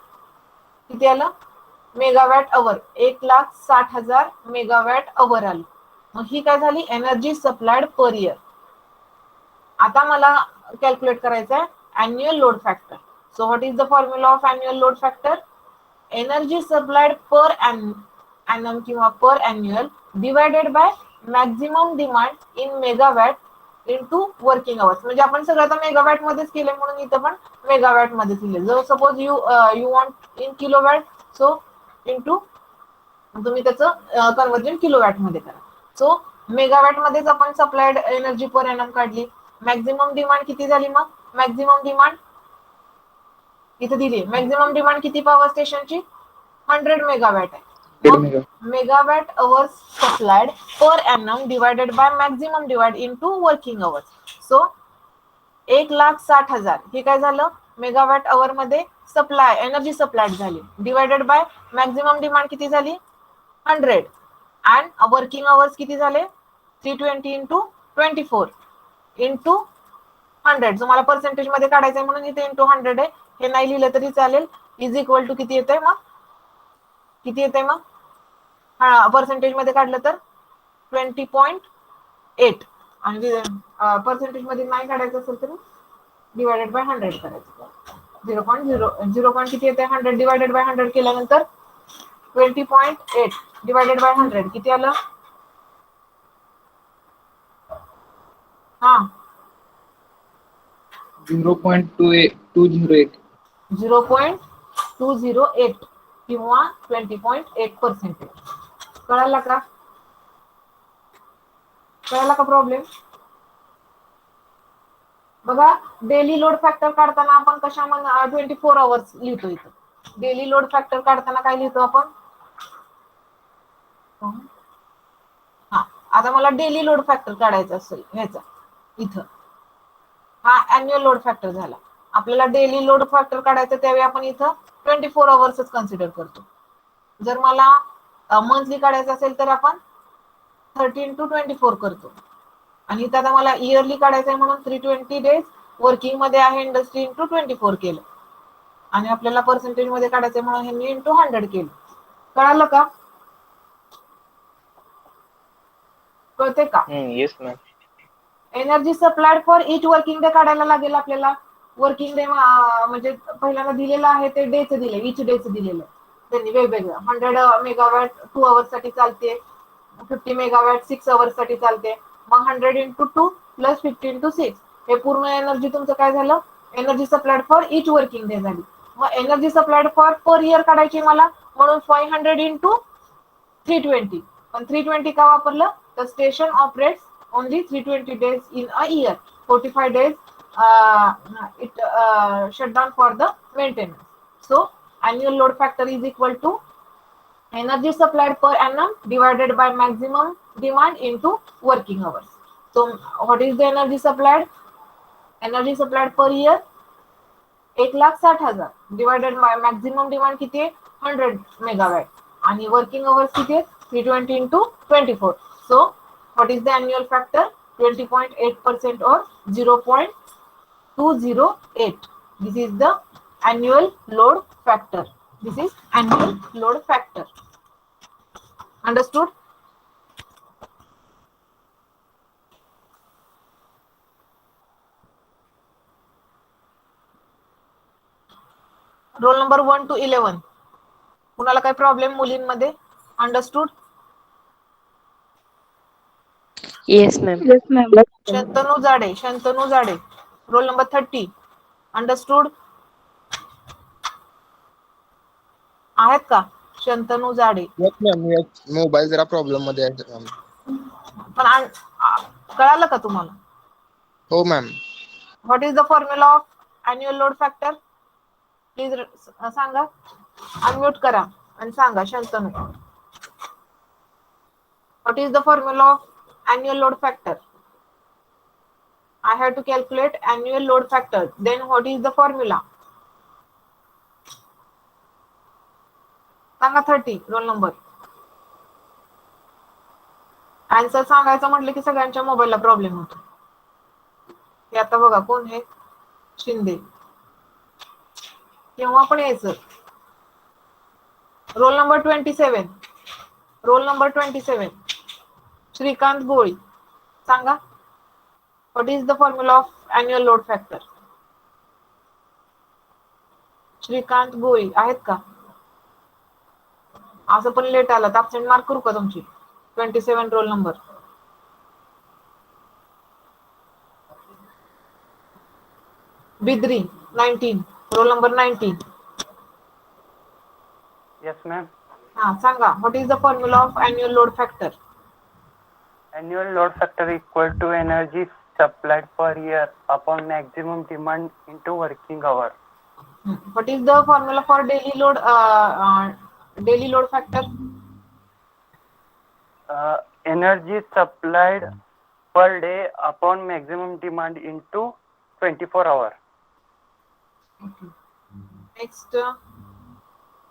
किती आलं? Megawatt our. 1,60,000 मेगावॅट अवर आलं. मग ही काय झाली? Energy supplied per year. आता मला कॅल्क्युलेट करायचं आहे annual load factor. So what is the formula of annual load factor? Energy supplied per annum किंवा per annual divided by maximum demand in megawatt into working hours. म्हणजे आपण सगळं आता megawatt मध्येच केले, म्हणून इथं पण मेगावॅट मध्ये दिले. जर suppose you want in kilowatt, so into तुम्ही त्याचं कन्वर्जन किलोवॅट मध्ये करा. सो मेगावॅट मध्येच आपण सप्लायड एनर्जी पर एनम काढली. मॅक्झिमम डिमांड किती झाली? मग मॅक्झिमम डिमांड इथे दिली. मॅक्झिमम डिमांड किती पॉवर स्टेशनची? 100 मेगावॅट आहे. मग megawatt hours supplied per annum divided by maximum divide into working hours. So 1,60,000 हे काय झालं? मेगावॅट अवर मध्ये सप्लाय एनर्जी सप्लायड झाली, डिवायडेड बाय मॅक्झिमम डिमांड किती झाली? 100. अँड वर्किंग अवर्स किती झाले? 320 into 24 into 100. तुम्हाला पर्सेंटेज मध्ये काढायचंय म्हणून इथे इंटू 100 आहे. हे नाही लिहिलं तरी चालेल. इज इक्वल टू किती येतंय मग? किती येतंय मग? हा, पर्सेंटेज मध्ये काढलं तर 20.24. 8 आणि पर्सेंटेज मध्ये नाही काढायचं असेल तर डिवायडेड बाय 100 करायचं. 0.0 किती येते 100 डिवायडेड बाय 100 केल्यानंतर 20.8 डिवायडेड बाय 100 किती आलं? हा 0.208. 0.208 किंवा 20.8%. कळाला का? कळाला का प्रॉब्लेम? बघा डेली लोड फॅक्टर काढताना आपण कशामध्ये 24 आवर्स लिहितो इथं. डेली लोड फॅक्टर काढताना काय लिहितो आपण? हा आता मला डेली लोड फॅक्टर काढायचा असेल ह्याचा इथं. हा अॅन्युअल लोड फॅक्टर झाला. आपल्याला डेली लोड फॅक्टर काढायचं त्यावेळी आपण इथं 24 आवर्सच कन्सिडर करतो. जर मला मंथली काढायचं असेल तर आपण 30 × 24 करतो. आणि इथं आता मला इयरली काढायचं आहे म्हणून 320 डेज वर्किंग मध्ये आहे इंडस्ट्री × 24 केलं. आणि आपल्याला पर्सेंटेज मध्ये काढायचं म्हणून हे मी × 100 केलं. कळालं का? कळते का? Yes ma'am. Energy supplied for each working day काढायला लागेल आपल्याला. वर्किंग डे म्हणजे पहिल्यांदा दिलेलं आहे ते डेच दिले, इच डेच दिलेलं त्यांनी वेगवेगळं. 100 मेगावॅट 2 आवर्स साठी चालते, 50 मेगावॅट 6 आवर्स साठी चालते. मग 100 × 2 + 50 × 6 हे पूर्ण एनर्जी तुमचं काय झालं? Energy supplied for each working day झाली. मग energy supplied for per year काढायची मला म्हणून 500 × 320. पण 320 का वापरलं? तर station operates only 320 days in a year. 45 days it shut down for the maintenance. So annual load factor is equal to energy supplied per annum divided by maximum demand into working hours. So what is the energy supplied? Energy supplied per year 1,60,000 divided by maximum demand किती आहे? 100 megawatt आणि working hours किती आहे? 320 × 24. So what is the annual factor? 20.8% or 0.208. This is the annual load factor. This is annual load factor. Understood? Roll number 1 to 11. कुणाला काही problem मुलींमध्ये? Understood? Yes, ma'am. Shantanu जाडे roll number 30. Understood? आहेत का? शंतनू जाडे. Mobile जरा प्रॉब्लेम मध्ये आहे. पण कळालं का तुम्हाला? हो ma'am. What is the formula of annual load factor? Please सांगा. अनम्यूट करा आणि सांगा Shantanu. What is the formula of annual load factor? I have to calculate annual load factor. Then what is the formula? सांगा 30 roll number. Answer सांगायचं म्हटलं की सगळ्यांच्या मोबाईलला प्रॉब्लेम होतो. हे आता बघा कोण हे? शिंदे. केव्हा पण यायचं. Roll number 27. Roll number 27. Shrikant Goli. सांगा. What is the formula of annual load factor? Shrikant गोळी आहेत का? असं पण लेट आला तर ॲब्सेंट मार्क करू का तुमची? 27 roll number. Bidri 19 roll number 19. Yes, ma'am. हा सांगा. What is the formula of annual load factor? Annual load factor equal to energy supplied per year upon maximum demand into working hour. What is the formula for daily load factor? Energy supplied per day upon maximum demand into 24 hour. Next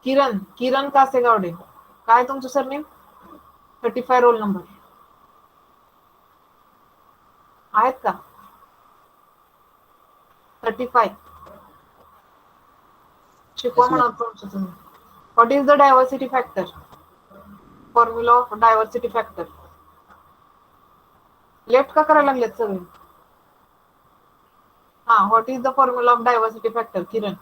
किरण कासेगावडे. काय तुमचं surname? 35 roll number. आहेत का? 35 शिकवा म्हणा तुमचं तुम्ही. What is the diversity factor? Formula of diversity factor. Left का करायला लागलेत सगळे? हा, what is the formula of diversity factor, Kiran?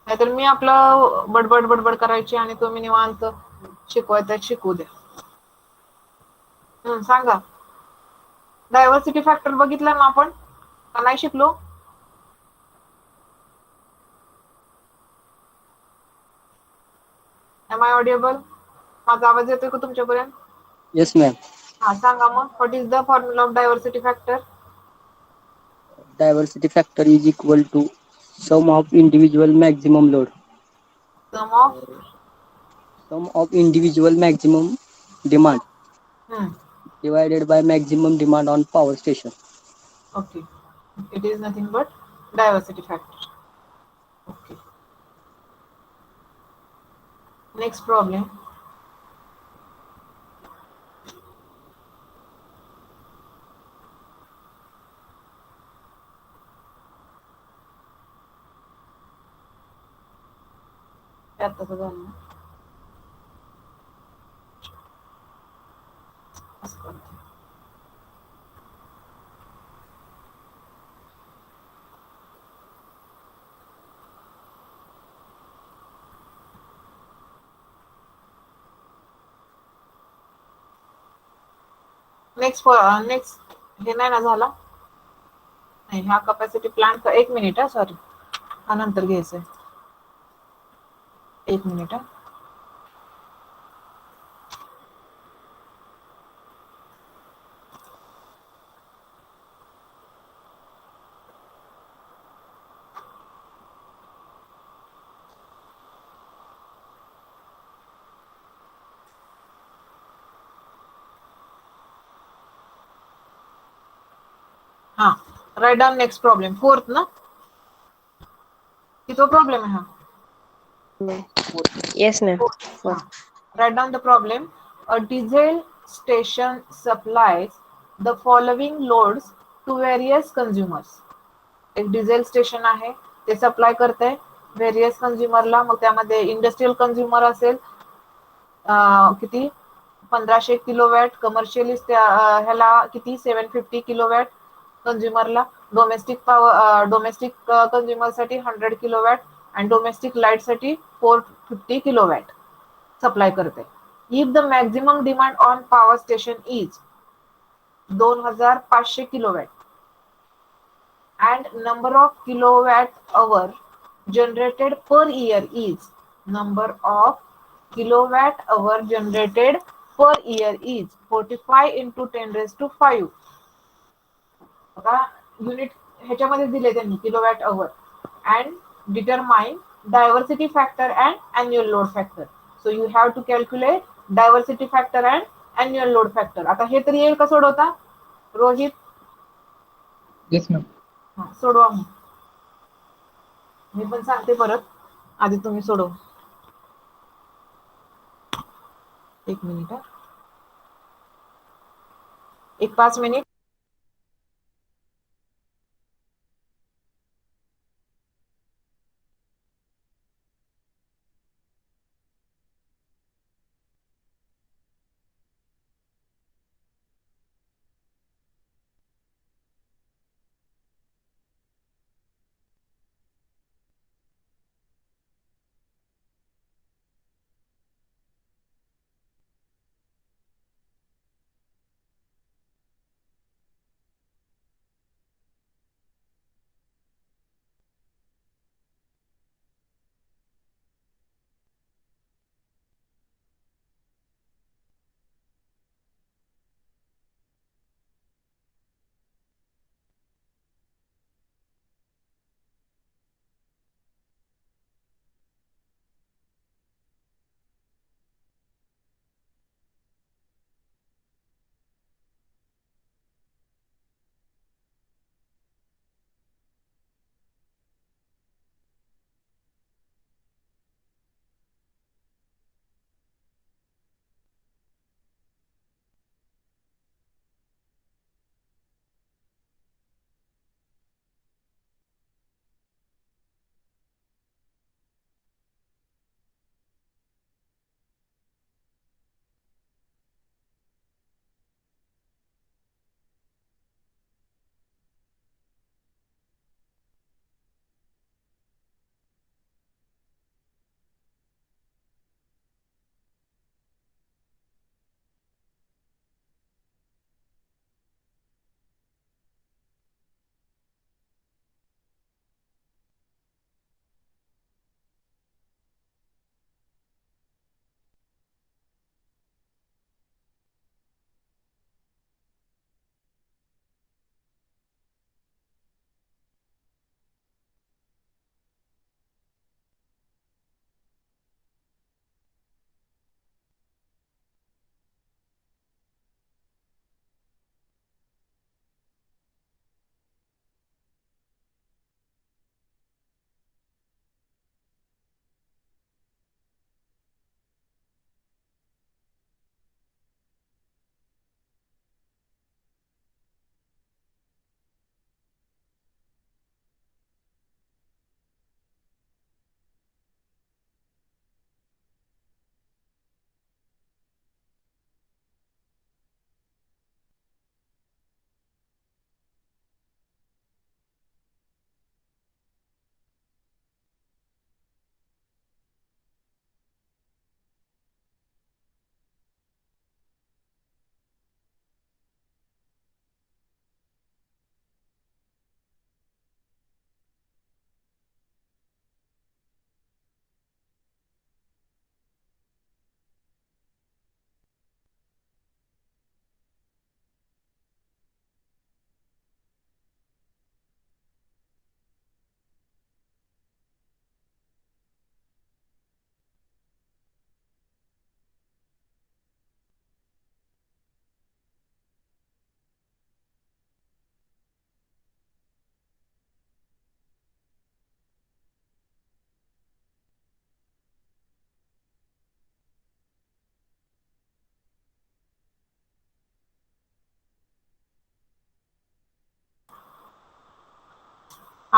नाहीतर मी आपलं बडबड बडबड करायची आणि तुम्ही निवांत शिकवायचं शिकवू द्या. सांगा. डायव्हर्सिटी फॅक्टर बघितलं ना आपण, का नाही शिकलो? Am I audible? माझा आवाज येतोय का तुमच्यापर्यंत? Yes, ma'am. हा, सांगा मग. What is the formula of diversity factor? Diversity factor is equal to sum of individual maximum load. Sum of. Sum of individual maximum demand हम्म. divided by maximum demand on power station. Okay. It is nothing but diversity factor. Okay. Next problem. त्यात कसं झालं? असं करते. Next हे नाही ना झाला? नाही, हा कॅपॅसिटी प्लांट का 1 मिनिट हा, सॉरी. हा नंतर घ्यायचंय. 1 मिनिट हा. हा, write down next problem. Fourth ना? कितवा प्रॉब्लेम आहे हा? Yes, ma'am. हा. Write down the problem. A diesel station supplies the following loads to various consumers. एक डिझेल स्टेशन आहे, ते सप्लाय करते व्हेरियस कंझ्युमरला. मग त्यामध्ये इंडस्ट्रियल कंझ्युमर असेल किती 1500 किलोवॅट, कमर्शियली ह्याला किती 750 किलोवॅट कंझ्युमरला, डोमेस्टिक पॉवर डोमेस्टिक कंझ्युमरसाठी 100 किलोवॅट आणि डोमेस्टिक लाईटसाठी 450 किलोवॅट सप्लाय करते. If the maximum demand on power station is 2500 kilowatt and number of kilowatt hour generated per year is number of kilowatt hour generated per year is 45 into 10 raised to 5. आता unit ह्याच्यामध्ये दिले त्यांनी kilowatt hour and determine diversity factor and annual load factor. So you have to calculate diversity factor and annual load factor. आता हे तरी येईल का सोडवता रोहित? Yes, ma'am. हा, सोडवा मग. मी पण सांगते परत, आधी तुम्ही सोडव. 1 मिनिट हा. 5 मिनिट.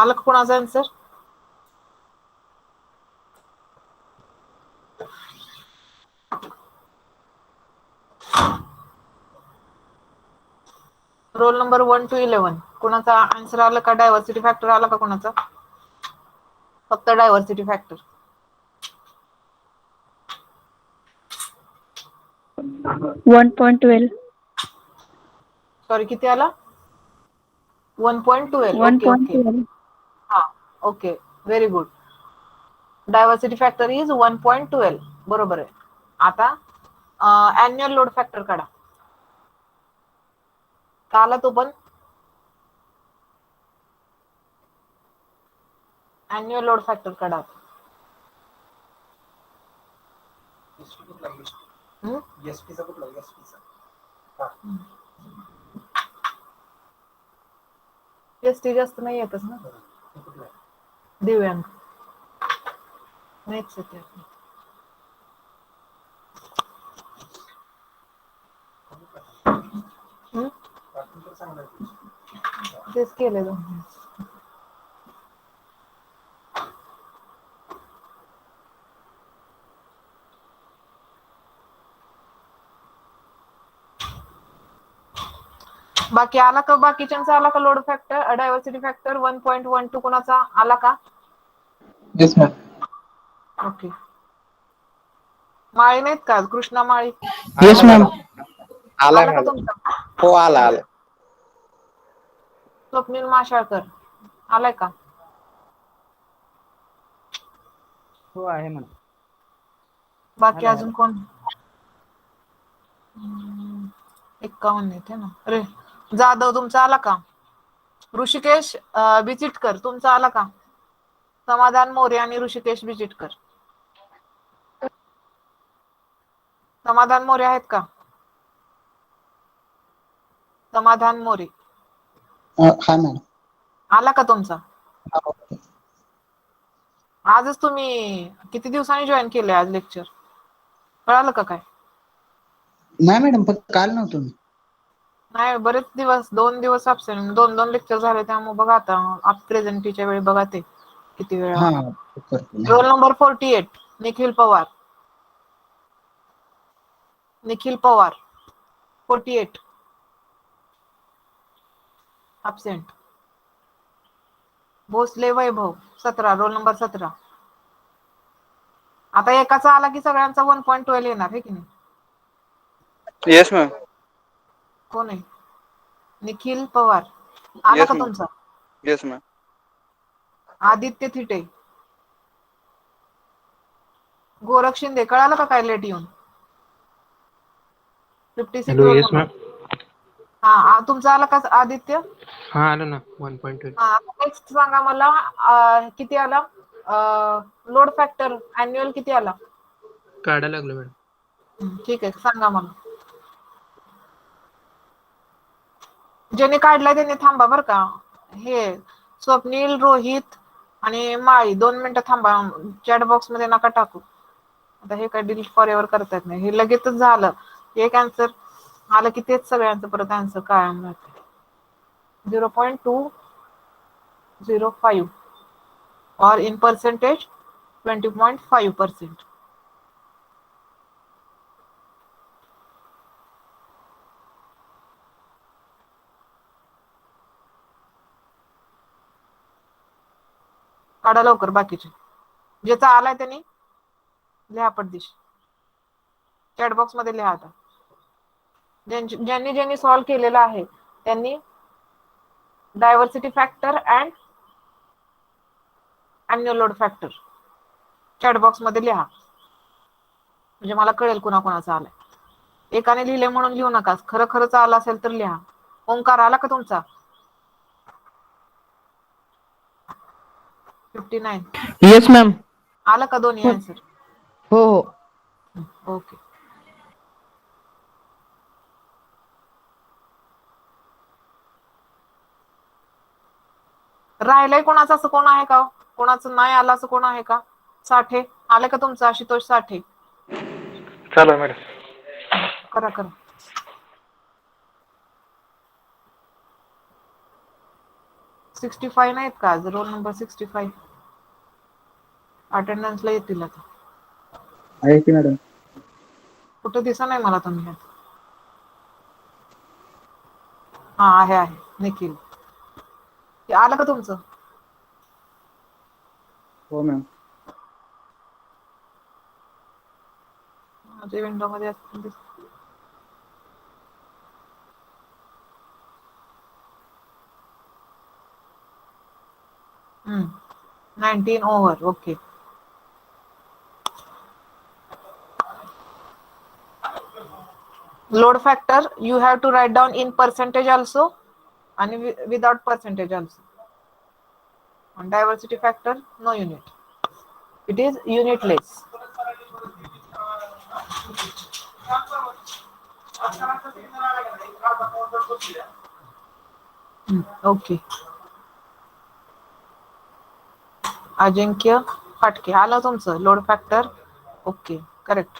आलं का कोणाचा आन्सर? रोल नंबर 1 to 11 कोणाचा आन्सर आला का? डायव्हर्सिटी फॅक्टर आला का कोणाचा? फक्त डायव्हर्सिटी फॅक्टर. 1.12. सॉरी किती आला? 1.12. Okay okay 1.12. हा okay very good. Diversity factor is 1.12 बरोबर आहे. आता अॅन्युअल लोड फॅक्टर काढा. का आला तो पण? अॅन्युअल लोड फॅक्टर काढा. एसटी जास्त नाही येतच ना. दिव्यांग नाहीच येते. तेच केलेलं. बाकी आला का? बाकीच्यांचा आला का लोड फॅक्टर? डायव्हर्सिटी फॅक्टर 1.12 कोणाचा आला का? Yes ma'am. ओके. माळी नाहीत का? कृष्णा माळी येस मॅम. आलाय आला का मॅडम. तुमचा? हो आला. स्वप्नील माशाळकर आलाय का? हो आहे म्हणा. बाकी अजून कोण? 51 येते ना. अरे जाधव तुमचा आला का? ऋषिकेश बिचिटकर तुमचा आला का? समाधान मोरे आणि ऋषिकेश बिचिटकर. समाधान मोरे आहेत का? समाधान मोरे हा मॅडम. आला का तुमचा? आजच तुम्ही किती दिवसांनी जॉईन केले आज लेक्चर? कळालं का काय? नाही मॅडम, फक्त काल नव्हतो मी. नाही बरेच दिवस, 2 दिवस अब्सेंट, 2 लेक्चर झाले. त्यामुळे बघा आता प्रेझेंटीच्या वेळी बघा ते किती वेळ हा आला. करतो. Roll number 48 Nikhil Pawar. Nikhil Pawar 48 absent. Bhosale Vaibhav 17 roll number 17. आता एकाचा आला की सगळ्यांचा 1.12 येणार आहे की नाही? Yes ma'am. कोण आहे? निखिल पवार आला येस का मॅम. तुमचा? Yes ma'am. आदित्य थिटे. गोरख शिंदे कळालं का काय लेट येऊन? 56 रोल नंबर. हा तुमचा आला का आदित्य? हा आलं ना 1.12. हा नेक्स्ट सांगा मला किती आला? लोड फॅक्टर अॅन्युअल किती आला? काढायला लागलो मॅडम. ठीक आहे सांगा मला. ज्यांनी काढलाय त्यांनी थांबा बरं का. हे स्वप्नील, रोहित आणि माळी 2 मिनिटं थांबा. चॅट बॉक्स मध्ये नका टाकू. आता हे काय डिलीट फॉर एव्हर करता येत नाही. हे लगेचच झालं. एक आन्सर आलं की तेच सगळ्यांचं परत आन्सर कायम राहते. 0.205 or in percentage 20.5%. काढा लवकर बाकीचे. ज्याचा आलाय त्यांनी लिहा पटदिश. चॅट बॉक्स मध्ये लिहा. आता ज्यांनी सॉल्व्ह केलेलं आहे त्यांनी diversity factor and annual load factor chat box मध्ये लिहा. म्हणजे मला कळेल कुणाकुणाचा आलाय. एकाने लिहिले म्हणून लिहू नका. खरंच आला असेल तर लिहा. ओंकार आला का तुमचा? 59 येस मॅम. आला का दोन्ही आन्सर? हो हो. ओके. राहिलंय कोणाचं असं कोण आहे का? कोणाचं नाही आलं असं कोण आहे का? साठे आलं का तुमचं? आशुतोष साठे चला मॅडम. करा. 65 नाहीत का आज? रोल नंबर 65 अटेंडन्सला येतील आता. आहे की मॅडम? कुठं दिसा नाही मला तुम्ही. हा आहे निखिल. ते आलं का तुमचं? हो मॅम. माझ्या विंडो मध्ये असतील. 19 over. Okay. Load factor you have to write down in percentage also and without percentage also. And diversity factor no unit. It is unitless. Okay. अजिंक्य फाटके आलं तुमचं लोड फॅक्टर. Okay correct.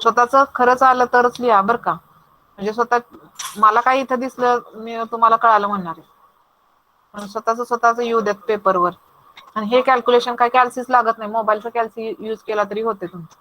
स्वतःच खरंच आलं तरच लिहा बरं का. म्हणजे स्वतः मला काही इथं दिसलं मी तुम्हाला कळालं म्हणणार आहे. पण स्वतःच येऊ देत पेपरवर. आणि हे कॅल्क्युलेशन काय कॅल्सिस लागत नाही. मोबाईलचा कॅल्सी यूज केला तरी होते तुमचं.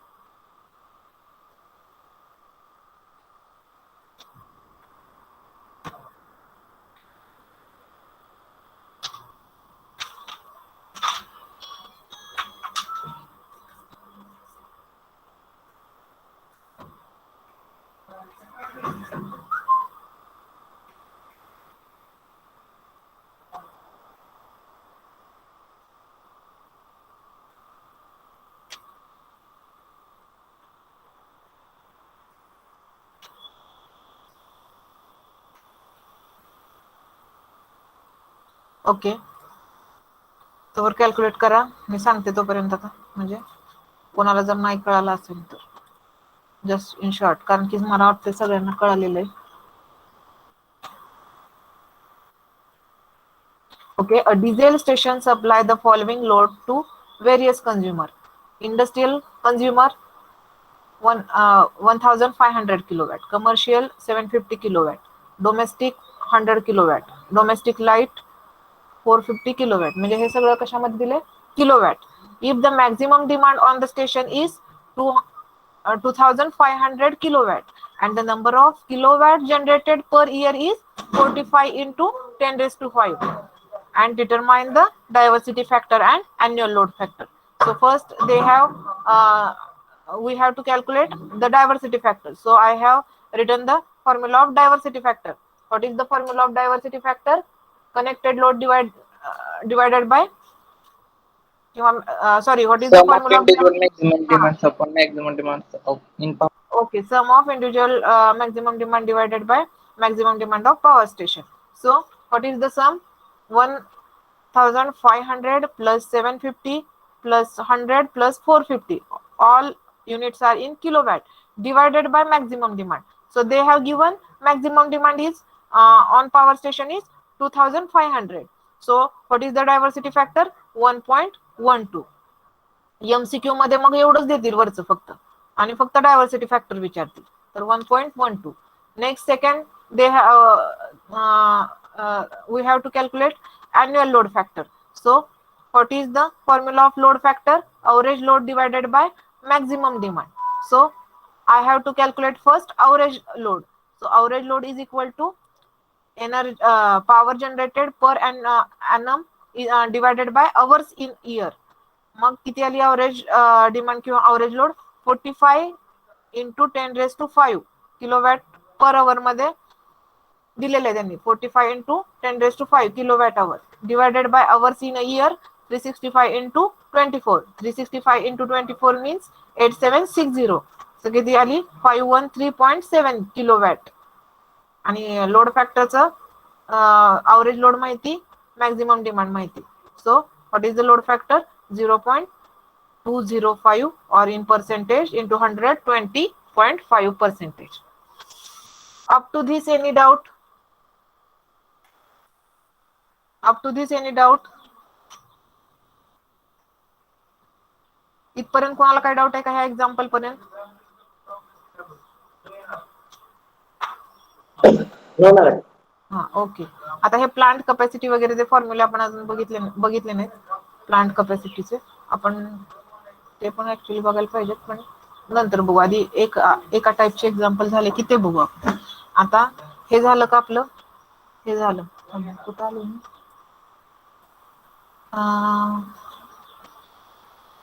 ओके तोवर कॅल्क्युलेट करा. मी सांगते तोपर्यंत आता. म्हणजे कोणाला जर नाही कळालं असेल तर जस्ट इन शॉर्ट, कारण की मला वाटतं सगळ्यांना कळालेलं आहे. Okay, a diesel station supply the following load to various consumer. Industrial consumer 1500 kilowatt, commercial 750 kilowatt, domestic 100 kilowatt, domestic light 450 kilowatt. म्हणजे हे सगळं कशामध्ये दिले? Kilowatt. If the maximum demand on the station is 2500 kilowatt and the number of kilowatt generated per year is 45 into 10 raised to 5. And determine the diversity factor and annual load factor. So first they have we have to calculate the diversity factor. So I have written the formula of diversity factor. What is the formula of diversity factor? Connected load divided by sorry, what is the formula of maximum demands upon maximum demands of in power. Okay, sum of individual maximum demand divided by maximum demand of power station. So what is the sum? 1500 plus 750 plus 100 plus 450. All units are in kilowatt divided by maximum demand. So they have given maximum demand is on power station is 2500. So what is the diversity factor? 1.12. MCQ मध्ये मग एवढंच देतील वरचं फक्त आणि फक्त diversity factor विचारतील. तर 1.12. Next second they we have to calculate annual load factor. So what is the formula of load factor? Average load divided by maximum demand. So I have to calculate first average load. So average load is equal to energy power generated per annum divided by hours in year. मग किती आली average demand किंवा average load? 45 into 10 raised to 5 kilowatt per hour मध्ये दिलेले आहे त्यांनी. 45 into 10 raised to 5 kilowatt hour divided by hours in a year 365 into 24. 365 into 24 means 8760. So किती आली? 513.7 किलोवॅट. आणि लोड फॅक्टरचं अवरेज लोड माहिती, मॅक्झिमम डिमांड माहिती. So what is the load factor? 0.205 or in percentage into 120.5%. Up to this any doubt? Up to this any doubt? इथपर्यंत कोणाला काय doubt आहे का ह्या एक्झाम्पल पर्यंत? हा ओके. आता हे प्लांट कपॅसिटी वगैरे जे फॉर्म्युले आपण अजून बघितले नाहीत प्लांट कपॅसिटीचे, आपण ते पण ऍक्च्युली बघायला पाहिजेत, पण नंतर बघू. आधी एका टाईपचे एक्झाम्पल झाले की ते बघू आपण. आता हे झालं का आपलं? हे झालं. कुठं आलो मी?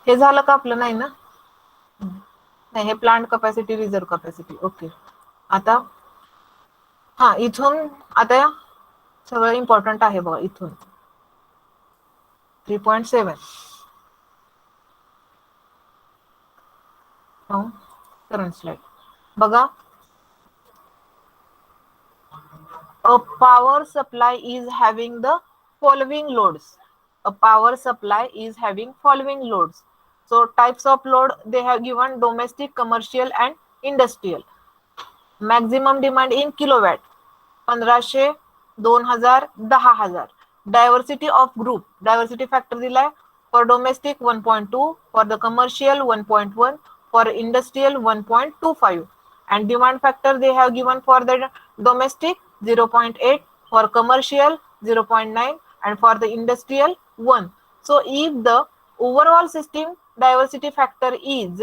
हे झालं का आपलं? नाही ना, नाही, हे plant capacity, reserve capacity. Okay. आता हा इथून आता सगळं इम्पॉर्टंट आहे बघा. इथून 3.7 करंट स्लाइड बघा. A power supply is having the following loads. A power supply is having following loads. So types of load they have given: domestic, commercial and industrial. Maximum demand in kilowatt 1500, 2000, 10,000. Diversity of group, diversity factor दिलाय for domestic 1.2, for the commercial 1.1, for industrial 1.25, and demand factor they have given for the domestic 0.8, for commercial 0.9, and for the industrial 1. So if the overall system diversity factor is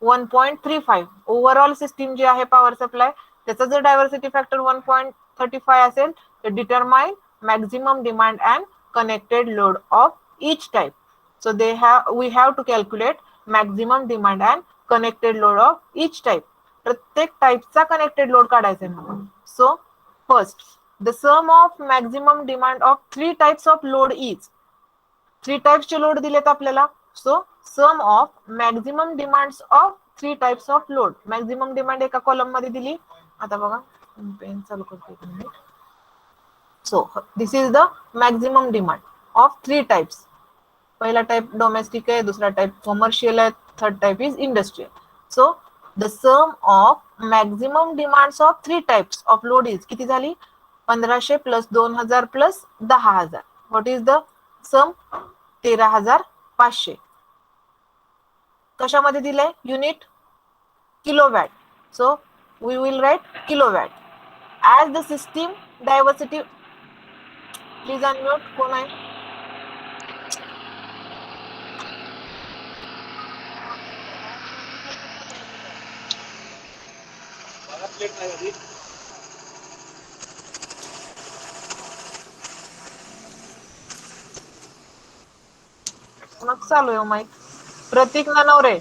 1.35, overall system जी आहे power supply त्याचा जर diversity factor 1.35 असेल तर determine maximum demand and connected load of each type. So we have to calculate maximum demand and connected load of each type. प्रत्येक टाइपचा connected load काढायचा आहे मला. So first the sum of maximum demand of 3 types of load is, 3 टाइप्सचे load दिलेत आपल्याला. So sum of maximum demands of 3 types of load. Maximum demand एका column मध्ये दिली. आता बघा पेन चालू करते. So this is the maximum demand of 3 types. पहिला टाइप डोमेस्टिक आहे, दुसरा टाइप कमर्शियल आहे, third type is industrial. So the sum of maximum demands of 3 types of load is किती झाली? 1500 plus 2000 plus 10,000. What is the sum? 13,500. कशामध्ये दिलंय? Unit kilowatt. So we will write kilowatt. As the system diversity, please unmute. कोण आहे? मग चालू आहे mic. Pratik Nanaware.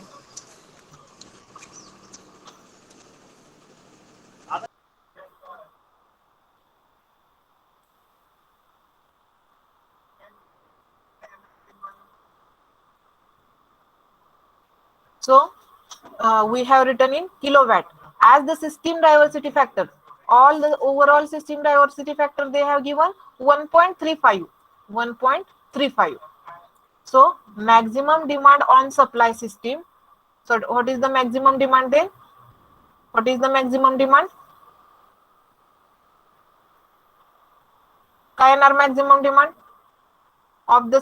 So we have written in kilowatt as the system diversity factor. All the overall system diversity factor they have given 1.35. 1.35. So maximum demand on supply system. So what is the maximum demand then? What is the maximum demand? काय येणार maximum demand of the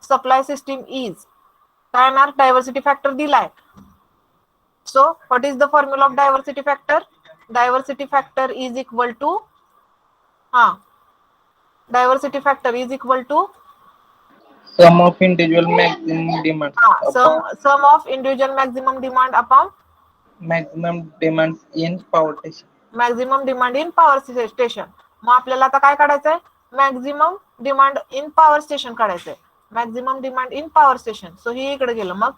supply system is? काय येणार? Diversity factor दिलाय. So what is the formula of diversity factor? Diversity factor is equal to diversity factor is equal to sum of individual maximum demand sum of individual maximum demand upon maximum demand in power station. Maximum demand in power station. मग आपल्याला आता काय काढायचंय? Maximum demand in power station काढायचंय. Maximum demand in power station. So ही इकडे गेलं. मग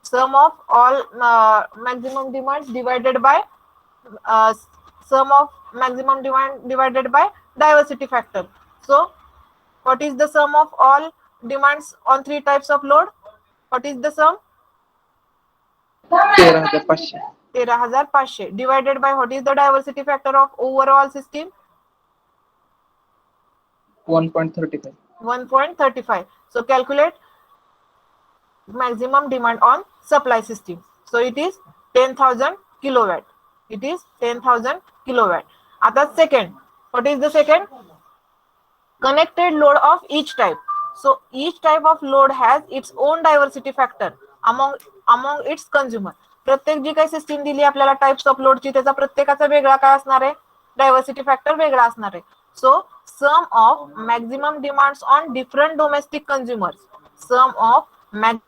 sum of all maximum demand divided by sum of maximum demand divided by diversity factor. So what is the sum of all demands on 3 types of load? What is the sum? 13,500. 13,500 divided by what is the diversity factor of overall system? 1.35. 1.35. So calculate maximum demand on supply system. So it is 10,000 kilowatt. It is 10,000 kilowatt. आता second, what is the second? Connected load of each type. So each type of load has its own diversity factor among its consumer. प्रत्येक जी काही system दिली आपल्याला types of लोडची त्याचा प्रत्येकाचा वेगळा काय असणार आहे? डायव्हर्सिटी फॅक्टर वेगळा असणार आहे. So sum of maximum demands on different domestic consumers. Sum of maximum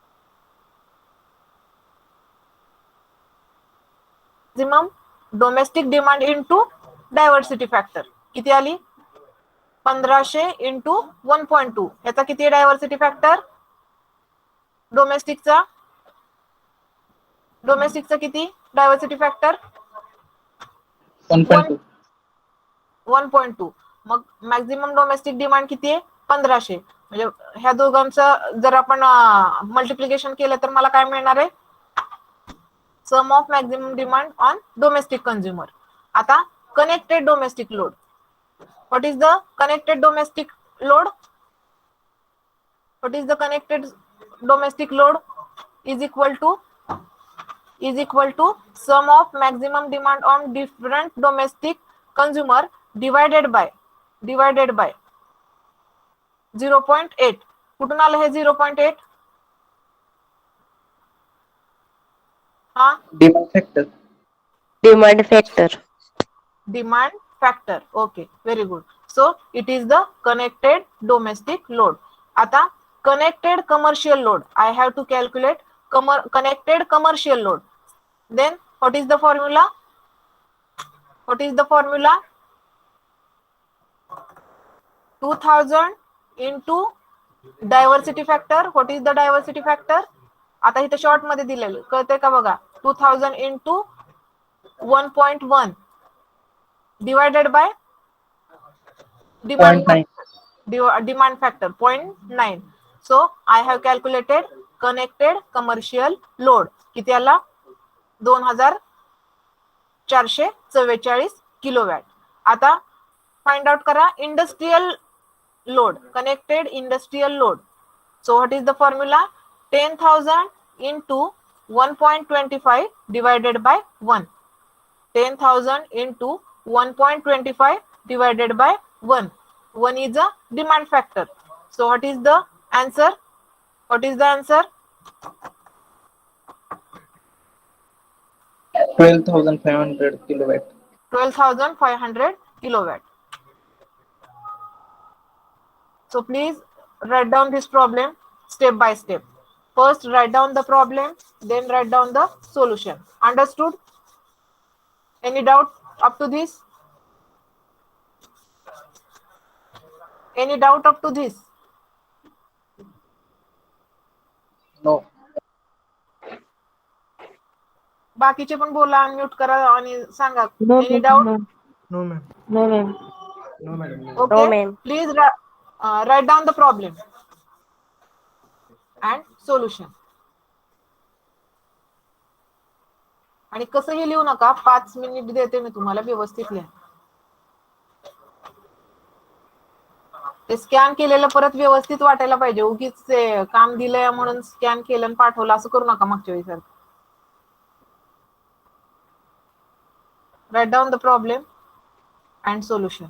domestic demand into diversity factor. किती आली? 1500 into 1.2. याचा किती डायव्हर्सिटी फॅक्टर? डोमेस्टिकचा किती डायव्हर्सिटी फॅक्टर? 1.2. 1.2. मग मॅक्झिमम डोमेस्टिक डिमांड किती आहे? 1500. म्हणजे ह्या दोघांचं जर आपण मल्टिप्लिकेशन केलं तर मला काय मिळणार आहे? Sum of maximum demand on domestic consumer. आता connected domestic load. What is the connected domestic load? What is the connected domestic load is equal to sum of maximum demand on different domestic consumer divided by 0.8. कुठून आलं हे 0.8? हा, Demand factor. Demand factor. demand factor. Okay, very good. So it is the connected domestic load. आता connected commercial load, I have to calculate connected commercial load. Then what is the formula? 2000 into diversity factor. What is the diversity factor? आता इथे short मध्ये दिलेलं कळतंय का बघा? 2000 into 1.1 divided by demand factor 0.9. So I have calculated connected commercial load. किती आला? 2444 kilowatt. आता फाइंड आउट करा industrial load, connected industrial load. So what is the formula? 10,000 into 1.25 divided by 1. 10,000 into 1.25 divided by 1. 1 is a demand factor. So what is the answer? 12,500 kilowatt. 12,500 kilowatt. So please write down this problem step by step. First write down the problem, then write down the solution. Understood? Any doubt up to this? Any doubt up to this? No. बाकीचे पण बोला, unmute करा आणि सांगा. No, Any ma'am. doubt? No ma'am. No, ma'am. No madam. Okay. No, ma'am. Please write down the problem and solution. आणि कसंही लिहू नका, 5 मिनिट देते मी तुम्हाला, व्यवस्थित लिहा. ते स्कॅन केलेलं परत व्यवस्थित वाटायला पाहिजे. उगीच ते काम दिलंय म्हणून स्कॅन केलं आणि पाठवलं असं करू नका मागच्या वेळी sir. Write down the problem and solution.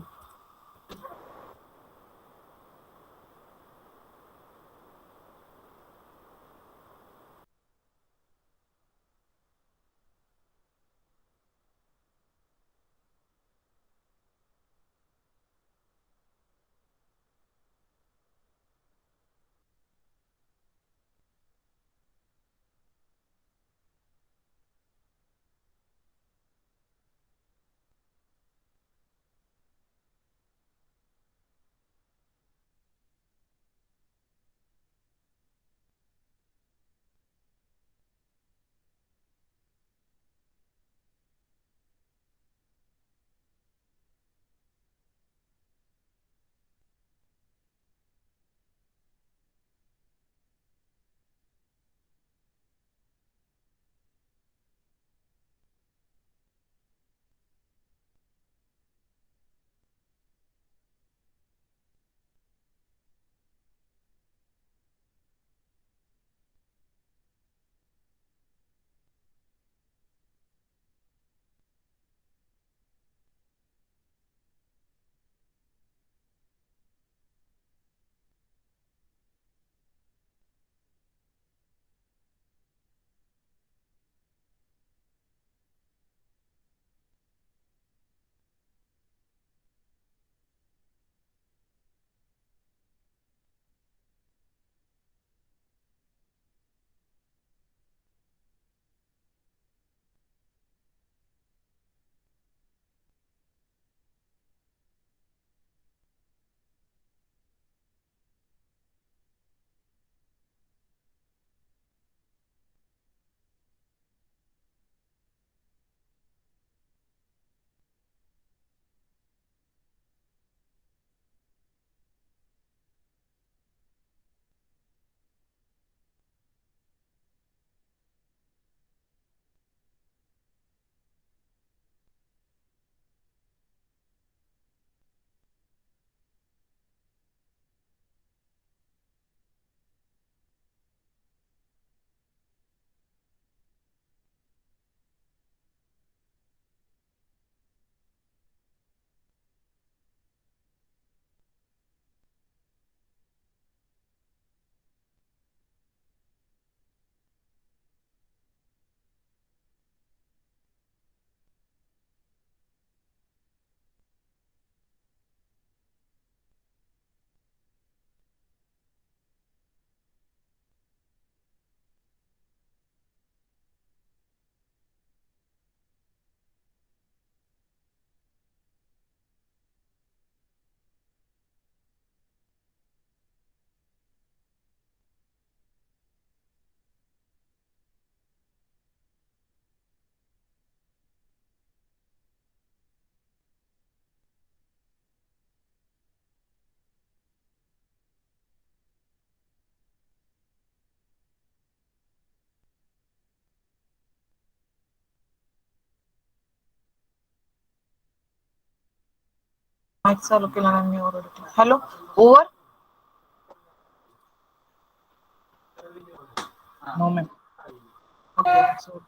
Mic चालू केला नाही मी ओरडते. Hello over. No, ma'am. Okay so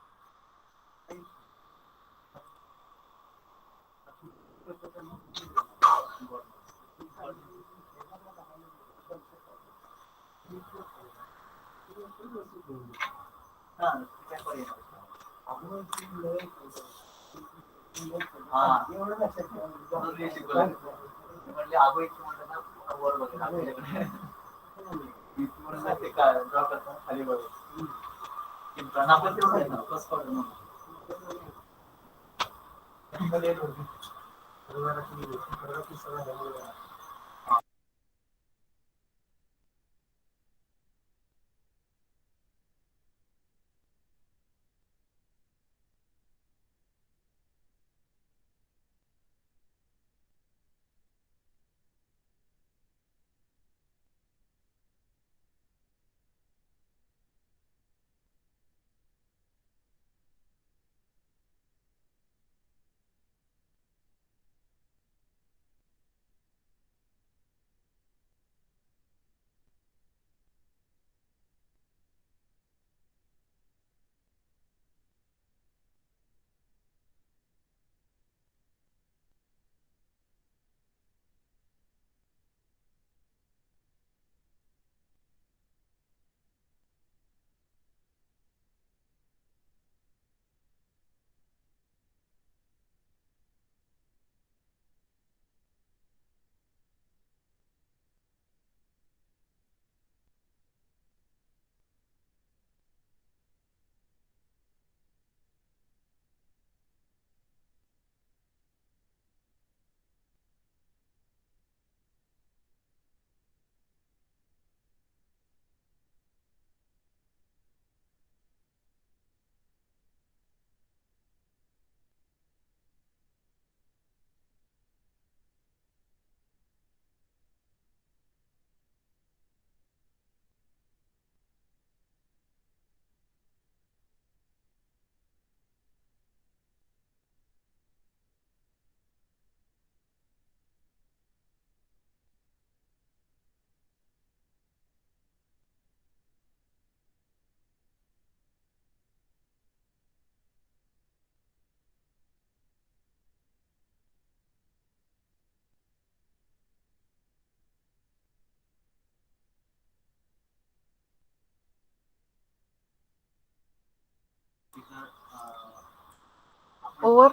over.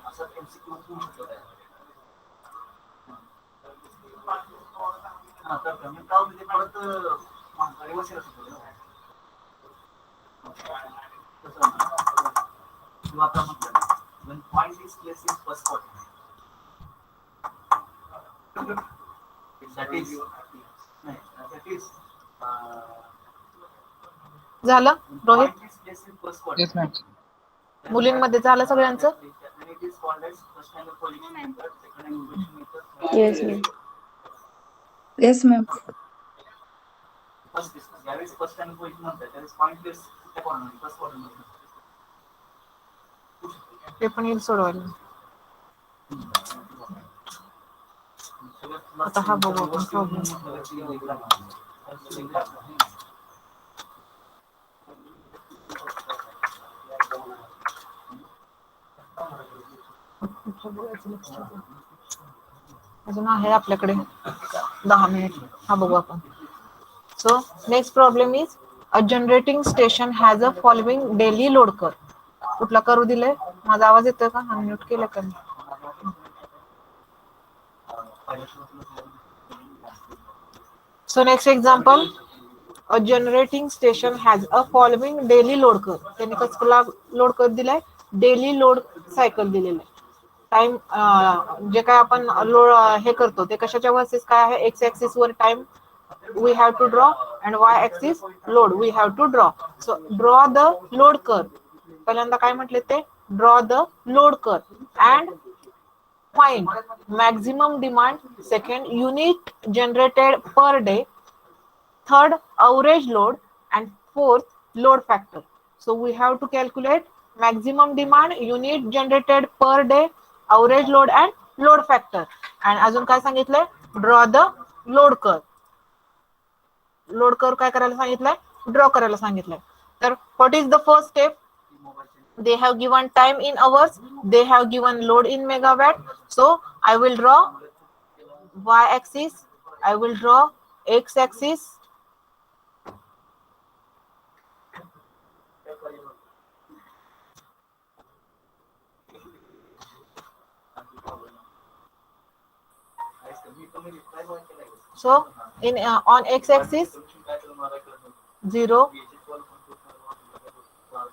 झालं रोहित. Yes, ma'am. मुलींमध्ये झालं सगळ्यांचं. Yes, ma'am. Yes, ma'am. ते पण येईल सोडवायला. आता हा बघू आपण प्रॉब्लेम. अजून आहे आपल्याकडे 10 मिनिट. हा बघू आपण. So next problem is a generating station has a following daily load कर. कुठला करू दिले? माझा आवाज येतोय का? अनम्यूट केलं का? So next example, a generating station has a following daily load कर. त्यांनी कसला लोड कर दिलाय? डेली लोड सायकल दिलेलं आहे. टाइम जे काय आपण लोड हे करतो ते कशाच्या वर्सेस काय आहे? एक्स ऍक्सिस वर time we have to draw and y axis load we have to draw. So draw the load curve. पहिल्यांदा काय म्हटले ते? draw the load curve and find maximum demand, second unit generated per day, third average load, and fourth load factor. So we have to calculate maximum demand, unit generated per day, average load and load factor. आणि अजून काय सांगितलंय, draw the load curve. Load curve काय करायला सांगितलंय, draw करायला सांगितलंय. तर what is the first step, they have given time in hours, they have given load in megawatt. So I will draw y axis, I will draw x axis, so in on x axis 0,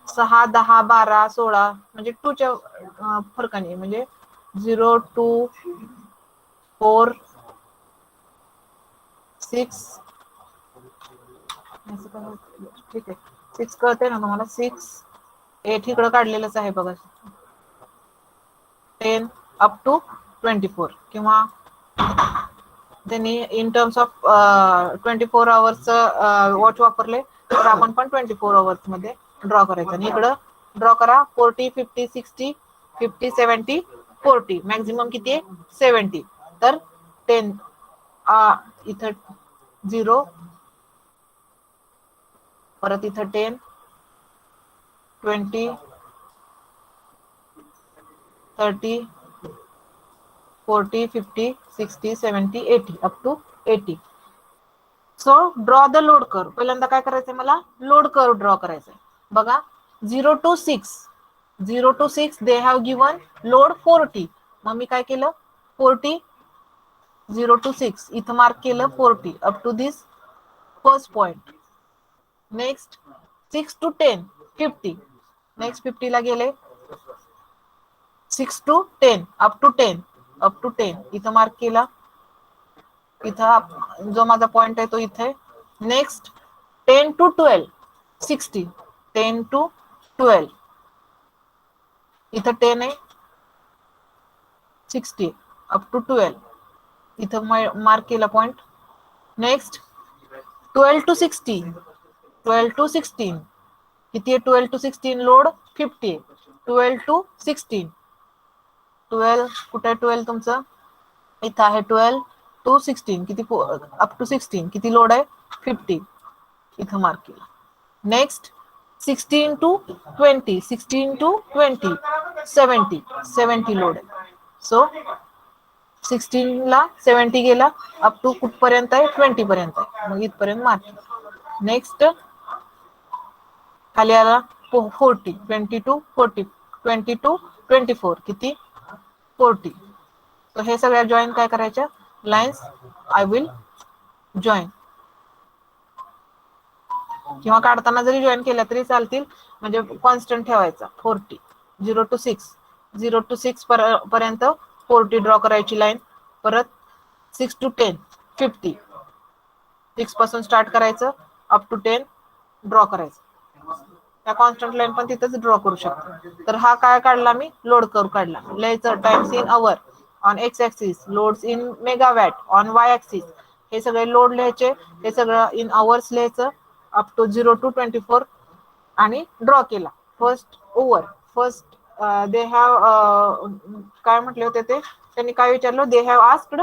6, 10, 12, 16 म्हणजे 2 च्या फरकाने, म्हणजे 0, 2, 4, 6, ठीक आहे, 6 कळते ना तुम्हाला, 6, 8 इकडं काढलेलंच आहे बघा, 10 अप टू 24, किंवा त्यांनी in terms of 24 hours watch वापरले, तर आपण पण 24 आवर्स मध्ये ड्रॉ करायचं. आणि इकडं ड्रॉ करा 40, 50, 60, 50, 70, 40, मॅक्झिमम किती आहे 70. तर 10 इथं 0, परत इथं 10, 20, 30, 40, 50, 60, 70, 80 up to 80. So draw the load curve. पहिल्यांदा काय करायचंय, मला लोड कर्व ड्रॉ करायचंय. बघा 0 to 6 they have given load 40. मग मी काय केलं, 40, 0 to 6 इथं मार्क केलं 40 up to this first point. Next 6 to 10 50, next 50 ला गेले, 6 to 10 अप टू 10 इथं मार्क केला, इथं जो माझा पॉइंट आहे तो इथे. नेक्स्ट 10 to 12 60, 10 to 12 इथं 10 आहे, 60 अप टू 12 इथं मार्क केला पॉइंट. नेक्स्ट 12 to 16 किती आहे, 12 to 16 लोड 50, 12 to 16, 12 कुठे आहे 12 तुमचं, इथं आहे 12 to 16 किती, अप टू 16 किती लोड आहे 50, इथं मार्क केला. नेक्स्ट 16 to 20 70 लोड आहे. सो 16 ला 70 गेला, अप टू कुठपर्यंत आहे 20 पर्यंत आहे, मग इथपर्यंत मार्क केला. नेक्स्ट खाली आला 40, 20 to 40, 20 to 24 किती 40. तर हे सगळ्या जॉईन काय करायच्या लाईन्स, आय विल जॉईन, किंवा काढताना जरी जॉईन केल्या तरी चालतील, म्हणजे कॉन्स्टंट ठेवायचा 40. 0 to 6 पर्यंत 40 ड्रॉ करायची लाईन. परत 6 to 10 50, 6 पासून स्टार्ट करायचं अप टू 10 ड्रॉ करायचं. त्या कॉन्स्टंट लाईन पण तिथेच ड्रॉ करू शकतो. तर हा काय काढला मी, लोड कर्व काढला. Ledger times in hour on X axis, loads in megawatt on Y axis. हे सगळे लोड लिहायचे, हे सगळं इन अवर्स लिहायचं अप टू 0 to 24 आणि ड्रॉ केला. फर्स्ट दे हॅव काय म्हटले होते ते, त्यांनी काय विचारलं, they have asked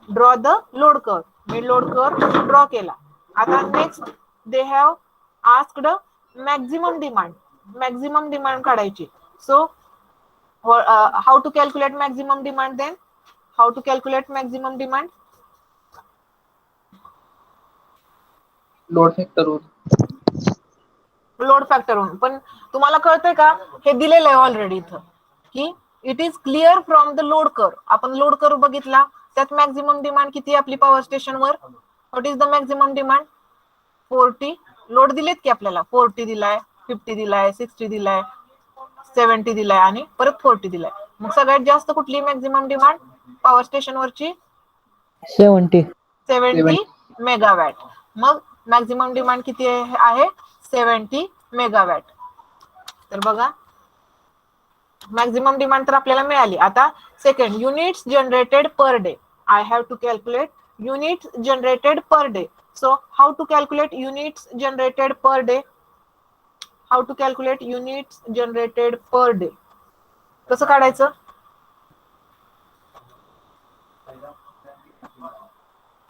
draw the load curve. मी लोड कर्व ड्रॉ केला. आता next they have asked maximum demand काढायची. So how to calculate maximum demand, then how to calculate maximum demand, load फॅक्टरवरून. पण तुम्हाला कळतंय का, हे दिलेलं आहे ऑलरेडी इथं, की it is clear from the load curve. आपण लोड कर्व बघितला, त्यात मॅक्झिमम डिमांड किती आपली पॉवर स्टेशनवर, what is the maximum demand 40. Load दिलेत की आपल्याला, 40 दिलाय, 50 दिलाय, 60 दिलाय, 70 दिलाय आणि परत 40 दिलाय. मग सगळ्यात जास्त कुठली मॅक्झिमम डिमांड पॉवर स्टेशनवरची, 70 मेगावॅट. मग मॅक्झिमम डिमांड किती आहे 70 मेगावॅट. तर बघा मॅक्झिमम डिमांड तर आपल्याला मिळाली. आता second, units generated per day. I have to calculate units generated per day. So how to calculate units generated per day, how to calculate units generated per day, कसं काढायचं,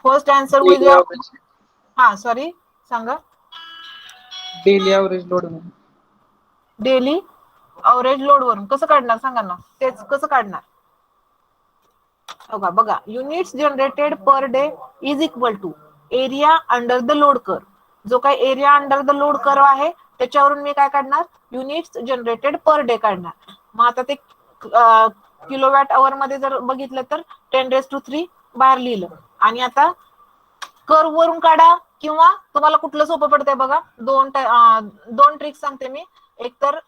first answer will हा sorry सांगा. Daily average load ma'am. Daily average load वरून कसं काढणार सांगा ना, तेच कसं काढणार बघा. Units generated per day is equal to area under the load curve. जो काही area under the load curve आहे त्याच्यावरून मी काय काढणार, युनिट्स जनरेटेड पर डे काढणार. मग आता ते किलोवॅट आवर मध्ये जर बघितलं तर 10⁻³ बाहेर लिहिलं. आणि आता कर्व वरून काढा किंवा तुम्हाला कुठलं सोपं पडतंय बघा. दोन ट्रिक सांगते मी. एक तर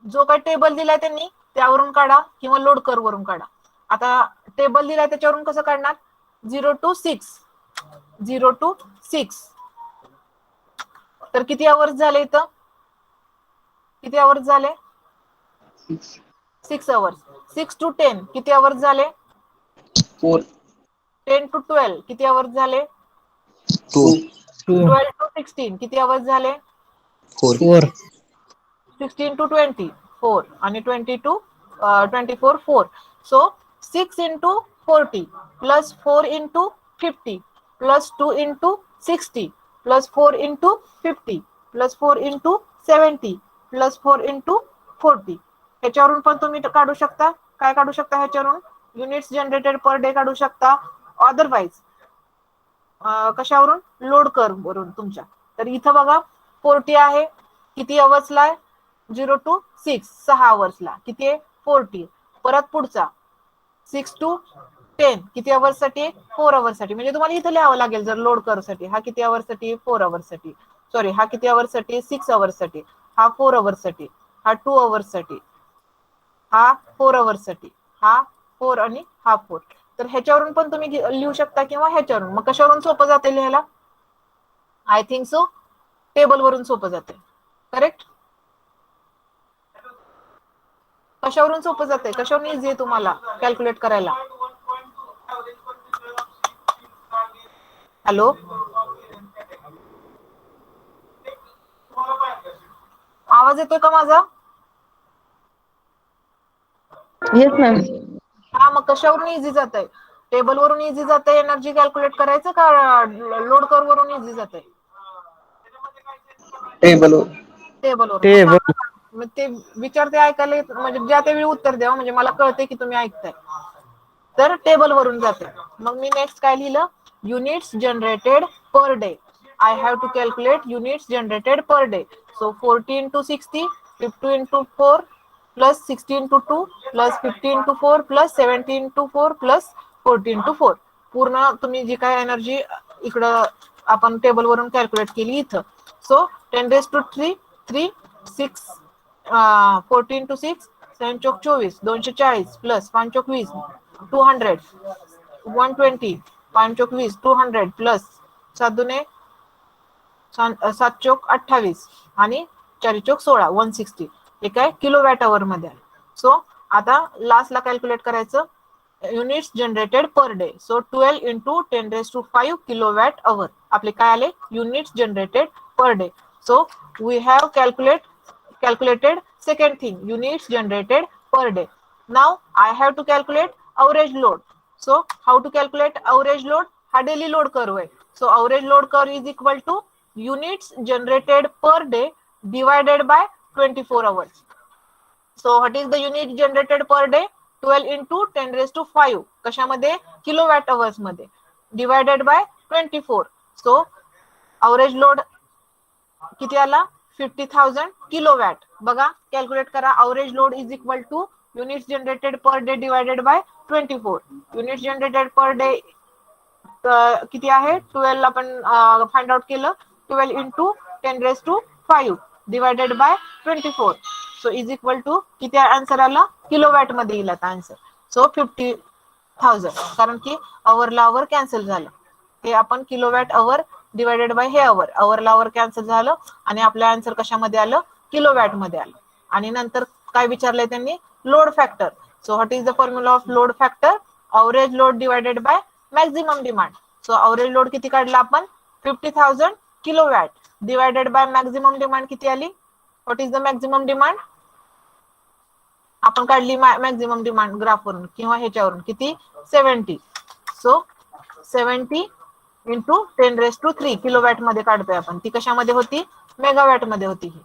जो काही टेबल दिलाय त्यांनी त्यावरून काढा किंवा लोड कर्व वरून काढा. आता टेबल दिलाय त्याच्यावरून कसं काढणार, 0 to 6 तर किती आवर्स झाले इथं, किती आवर्स झाले 6 आवर्स. 6 to 10 किती आवर्स झाले 4. 10 to 12 किती आवर्स झाले 2. 12 to 16 किती आवर्स झाले 4. 16 to 20 4 आणि 20 to 24 4. So 6 into 40 plus 4 into 50 plus 2 into 60 plus 4 into 50 plus 4 into 70 plus 4 into 40. ह्याच्यावरून पण तुम्ही काढू शकता. काय काढू शकता ह्याच्यावरून, युनिट्स जनरेटेड पर डे काढू शकता. अदरवाइज कशावरून, लोड कर्व वरून तुमच्या. तर इथं बघा 40 आहे, किती अवर्सला आहे 0 to 6 6 अवर्सला किती आहे 40. परत पुढचा 6 to 10 किती अवर्स साठी 4 अवर्स साठी. म्हणजे तुम्हाला इथं लिहावं लागेल जर लोड कर्व साठी. हा किती अवर्स साठी 4 अवर्स साठी. सॉरी हा किती अवर्स साठी 6 अवर्स साठी. हा 4 अवर्स साठी. हा 2 अवर्स साठी. हा 4 अवर्स साठी. हा 4 आणि हा 4. तर ह्याच्यावरून पण तुम्ही लिहू शकता किंवा ह्याच्यावरून. मग कशावरून सोपं जाते लिहायला, आय थिंक सो टेबल वरून सोपं जाते. करेक्ट. कशावरून सोपं जाते, कशावरून इझी आहे तुम्हाला कॅल्क्युलेट करायला. हॅलो आवाज येतोय का माझा. Yes ma'am. हा मग कशावरून इझी जात आहे, टेबल वरून इझी जात आहे एनर्जी कॅल्क्युलेट करायचं का लोड कर्व वरून इझी जात आहे. टेबल. टेबल वरून. मग ते विचारते ऐकायला म्हणजे ज्या त्यावेळी उत्तर द्यावं म्हणजे मला कळते की तुम्ही ऐकताय. तर टेबल वरून जाते. मग मी नेक्स्ट काय लिहिलं, units generated per day. I have to calculate units generated per day. So 40 into 60 50 into 4 plus 60 into 2 plus 50 into 4 plus 70 into 4 plus 40 into 4. पूर्ण तुम्ही जी काय एनर्जी इकडं आपण टेबल वरून कॅल्क्युलेट केली इथं. सो 10⁻³ 3 6 40 into 6 7 चौक 24 240 प्लस 5 चौक 20 200 120 5 चौक 20 200 प्लस 7 दुने 7 चौक 28 आणि 4 चौक 16 160. हे काय किलोवॅट आवर मध्ये. सो आता लास्टला कॅल्क्युलेट करायचं units generated per day. So 12 into 10⁵ kilowatt hour. आपले काय आले units generated per day. So we have calculated second thing, units generated per day. Now I have to calculate average load. So how to calculate average load, हा daily load curve आहे. So average load curve is equal to units generated per day divided by 24 hours. So what is the unit generated per day, 12 into 10⁵ कशामध्ये kilowatt hours मध्ये divided by 24. So average load किती आला 50,000 kilowatt. बघा calculate करा. Average load is equal to units generated per day divided by 24. Units generated per day किती आहे 12 आपण find out केलं. 12 into 10⁵ divided by 24. So is equal to किती answer आला किलोवॅट मध्ये येईल आता आन्सर. सो 50,000 कारण की अवरला अवर कॅन्सल झालं. हे आपण किलोवॅट आवर डिवायडेड बाय हे आवर. अवरला आवर कॅन्सल झालं आणि आपलं आन्सर कशामध्ये आलं किलोवॅट मध्ये आलं. आणि नंतर काय विचारलंय त्यांनी load factor. So what is the formula of load factor, average load divided by maximum demand. So average load किती काढला आपण 50,000 kilowatt divided by maximum demand किती आली. What is the maximum demand, आपण काढली मॅक्झिमम डिमांड ग्राफ वरून किंवा ह्याच्यावरून किती 70. सो 70 इंटू 10⁻³ किलोवॅट मध्ये काढतोय आपण. ती कशामध्ये होती? मेगावॅट मध्ये होती. ही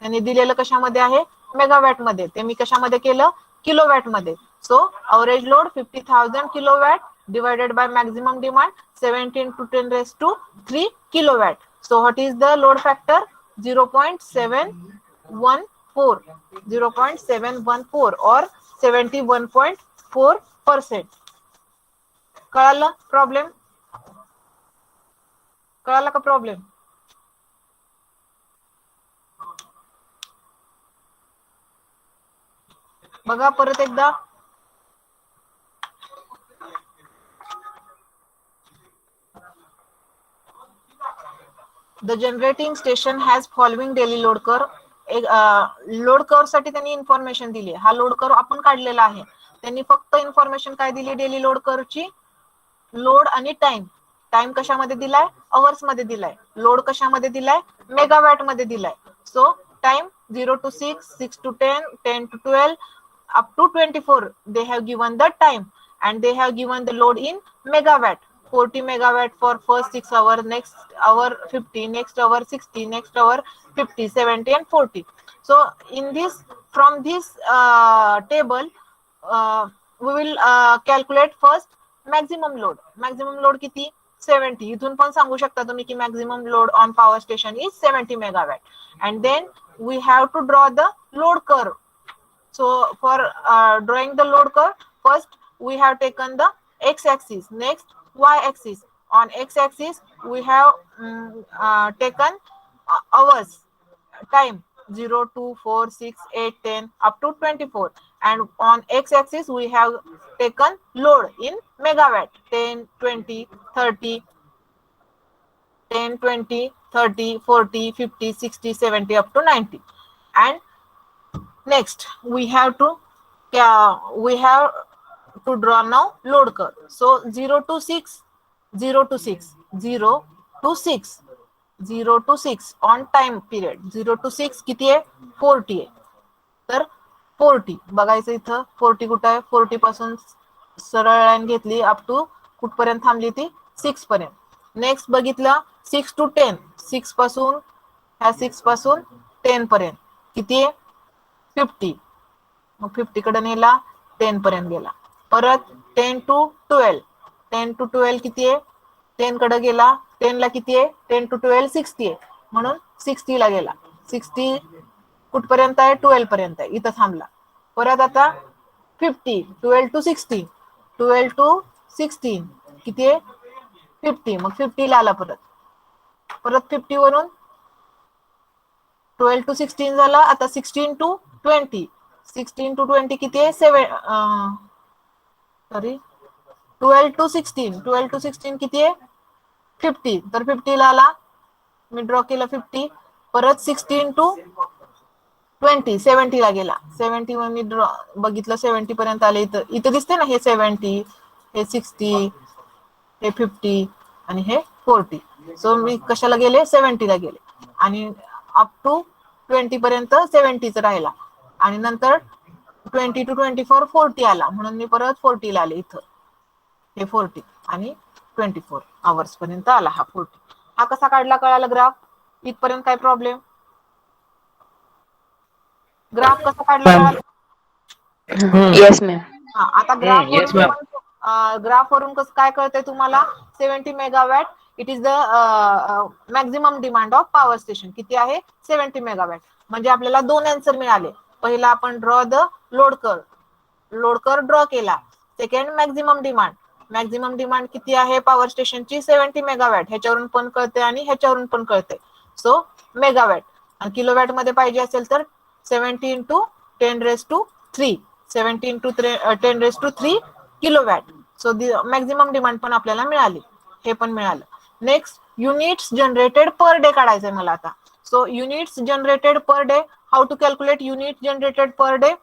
त्यांनी दिलेलं कशामध्ये आहे? मेगावॅट मध्ये. ते मी कशामध्ये केलं? किलोवॅट मध्ये. So average load 50,000 kilowatt divided by maximum demand 70 into 10⁻³ kilowatt. So what is the load factor? 0.714 0.714 or 71.4%. कळालं प्रॉब्लेम? कळाला का प्रॉब्लेम? बघा परत एकदा. The generating station has following daily load curve. एक लोड कर्व साठी त्यांनी इन्फॉर्मेशन दिली. हा लोड कर्व आपण काढलेला आहे. त्यांनी फक्त इन्फॉर्मेशन काय दिली डेली लोड कर्वची? लोड आणि टाइम. टाइम कशामध्ये दिलाय? अवर्स मध्ये दिलाय. लोड कशामध्ये दिलाय? मेगावॅट मध्ये दिलाय. So time 0 to 6, 6 to 10, 10 to 12 up to 24. They have given the time and they have given the load in megawatt. 40 megawatt for first 6 hours, next hour 50, next hour 60, next hour 50, 70 and 40. So in this, from this table we will calculate first maximum load. Maximum load किती? 70. इथून पण सांगू शकता तुम्ही की maximum load on power station is 70 megawatt. And then we have to draw the load curve. So for drawing the load curve, first we have taken the x-axis, next y-axis. On x-axis we have taken hours, time 0, 2, 4, 6, 8, 10 up to 24. And on x-axis we have taken load in megawatt 10, 20, 30, 10, 20, 30, 40, 50, 60, 70 up to 90. And next we have to draw now load curve. So 0 to 6, 0 to 6, 0 to 6, 0 to 6 on time period. 0 to 6 किती आहे? 40 आहे. तर 40 बघायचं इथं. 40 कुठं आहे? 40 पासून सरळ लाईन घेतली अप टू कुठपर्यंत थांबली ती? 6 पर्यंत. नेक्स्ट बघितलं 6 to 10, 6 पासून ह्या 6 पासून 10 पर्यंत किती आहे? 50. मग 50 कडे नेला, 10 पर्यंत गेला. परत 10 to 12, 10 to 12 किती आहे? 10 कडे गेला. 10 ला किती आहे? 10 to 12 60 आहे. म्हणून 60 ला गेला. 60 कुठपर्यंत आहे? 12 पर्यंत आहे. इथं थांबला. परत आता 50, 12 to 16, 12 to 16 किती आहे? 50. मग 50 ला आला परत. परत 50 वरून 12 to 16 झाला. आता 16 to 20, 16 to 20 किती आहे? 12 to 16, 12 to 16 किती आहे? 50. तर 50 ला आला. मी ड्रॉ केलं 50. परत 16 to 20, 70 ला गेला. 70 वर मी ड्रॉ बघितलं 70 पर्यंत आले. इथं दिसते ना हे 70, हे 60, हे 50 आणि हे 40. सो मी कशाला गेले? 70 ला गेले. आणि अप टू 20 पर्यंत 70च राहिला. आणि नंतर 20 to 24 40 आला. म्हणून मी परत 40 ला आले. इथं हे 40 आणि 24 आवर्स पर्यंत आला हा 40. हा कसा काढला? कळाला ग्राफ? इथपर्यंत काय प्रॉब्लेम? ग्राफ कसा काढला? Yes ma'am. हा, आता ग्राफ वरून कसं काय कळतंय तुम्हाला? 70 megawatt it is the maximum demand of power station. किती आहे? 70 मेगावॅट. म्हणजे आपल्याला दोन आन्सर मिळाले. पहिला आपण draw the load curve. Load curve draw केला. Second maximum demand. Maximum demand किती आहे पॉवर स्टेशनची? 70 मेगावॅट. ह्याच्यावरून पण कळते आणि ह्याच्यावरून पण कळते. So megawatt. आणि किलोवॅट मध्ये पाहिजे असेल तर 70 into 10⁻³ 70 into 10⁻³ kilowatt. So maximum demand पण आपल्याला मिळाली. हे पण मिळालं. Next units generated per day काढायचंय मला आता. So units generated per day. How to calculate unit generated per day?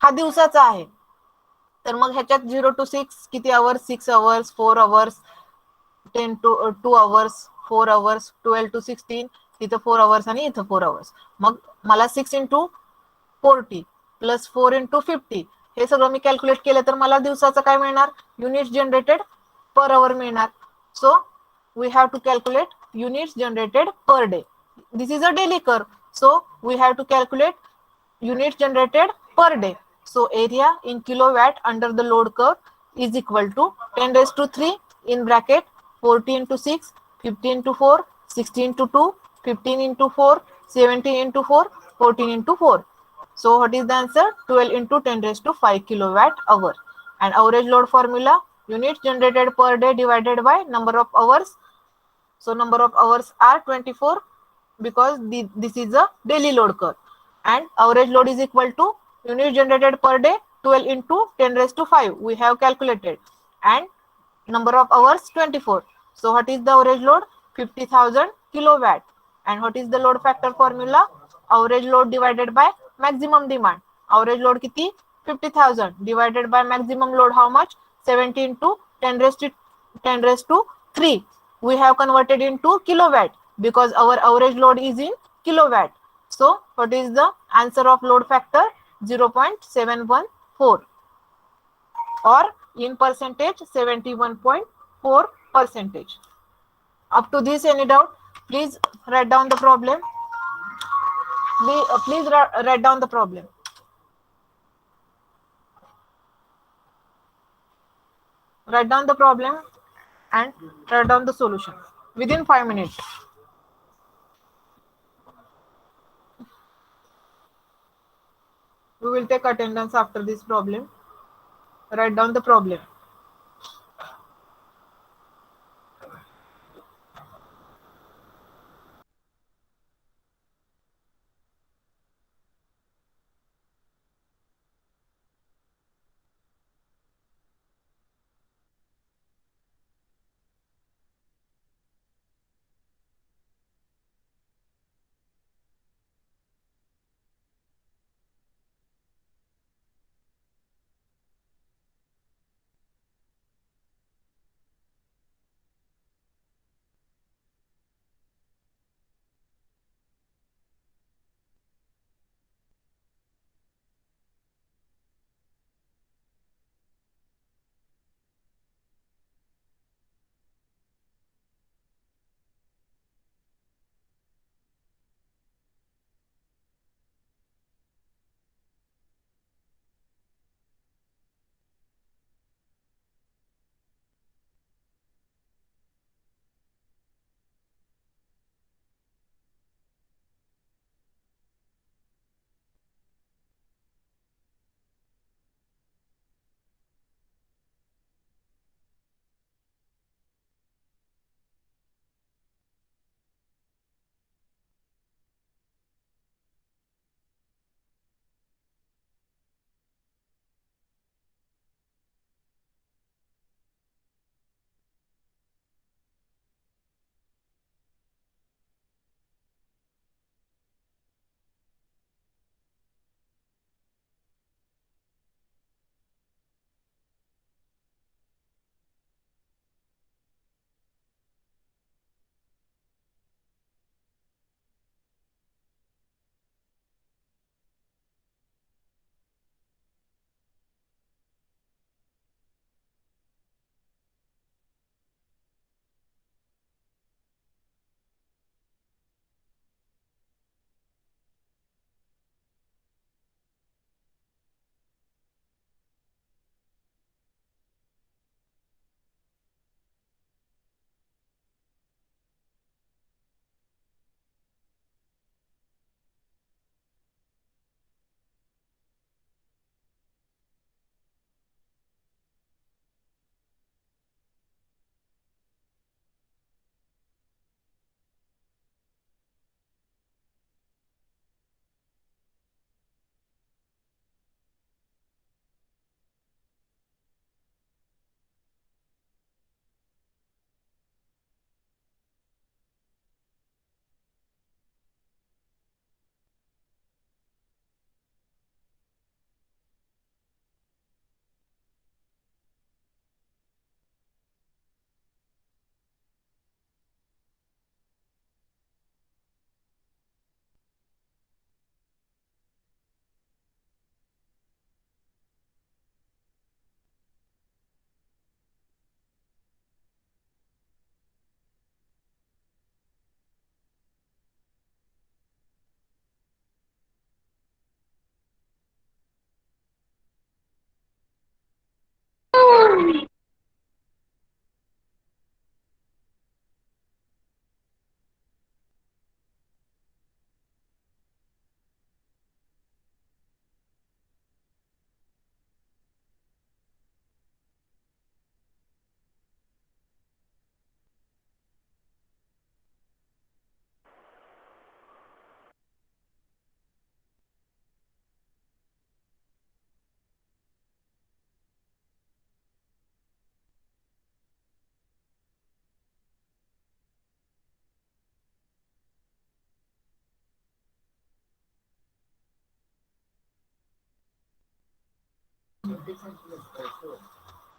हा दिवसाचा आहे. तर मग ह्याच्यात 0 to 6 किती hours? 6 hours, 4 hours, 10 to 2 hours, 4 hours, 12 to 16 तिथं 4 आवर्स आणि इथं 4 आवर्स. मग मला 6 into 40 प्लस 4 into 50 हे सगळं मी कॅल्क्युलेट केलं तर मला दिवसाचं काय मिळणार? युनिट जनरेटेड पर आवर मिळणार. So we have to calculate units generated per day. This is a daily curve, so we have to calculate units generated per day. So area in kilowatt under the load curve is equal to 10 raised to 3 in bracket 40 into 6, 50 into 4, 60 into 2, 15 into 4, 70 into 4, 14 into 4. So what is the answer? 12 into 10 raised to 5 kilowatt hour. And average load formula, units generated per day divided by number of hours. So number of hours are 24 because this is a daily load curve. And average load is equal to units generated per day 12 into 10 raised to 5. We have calculated. And number of hours 24. So what is the average load? 50,000 kilowatt. And what is the load factor formula? Average load divided by maximum demand. Average load किती? 50,000 divided by maximum load how much? 70 into 10 raised to 3. We have converted into kilowatt because our average load is in kilowatt. So what is the answer of load factor? 0.714 or in percentage 71.4 percentage. Up to this, any doubt? Please write down the problem. Please write down the problem. Write down the problem and write down the solution within 5 minutes. We will take attendance after this problem. Write down the problem.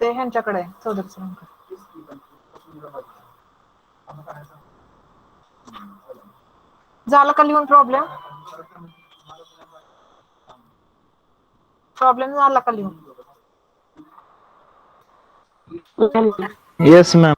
ते ह्यांच्याकडे आहे, चौधरी सरांकडे. झालं का लिहून problem? Problem झाला का लिहून? Yes, ma'am.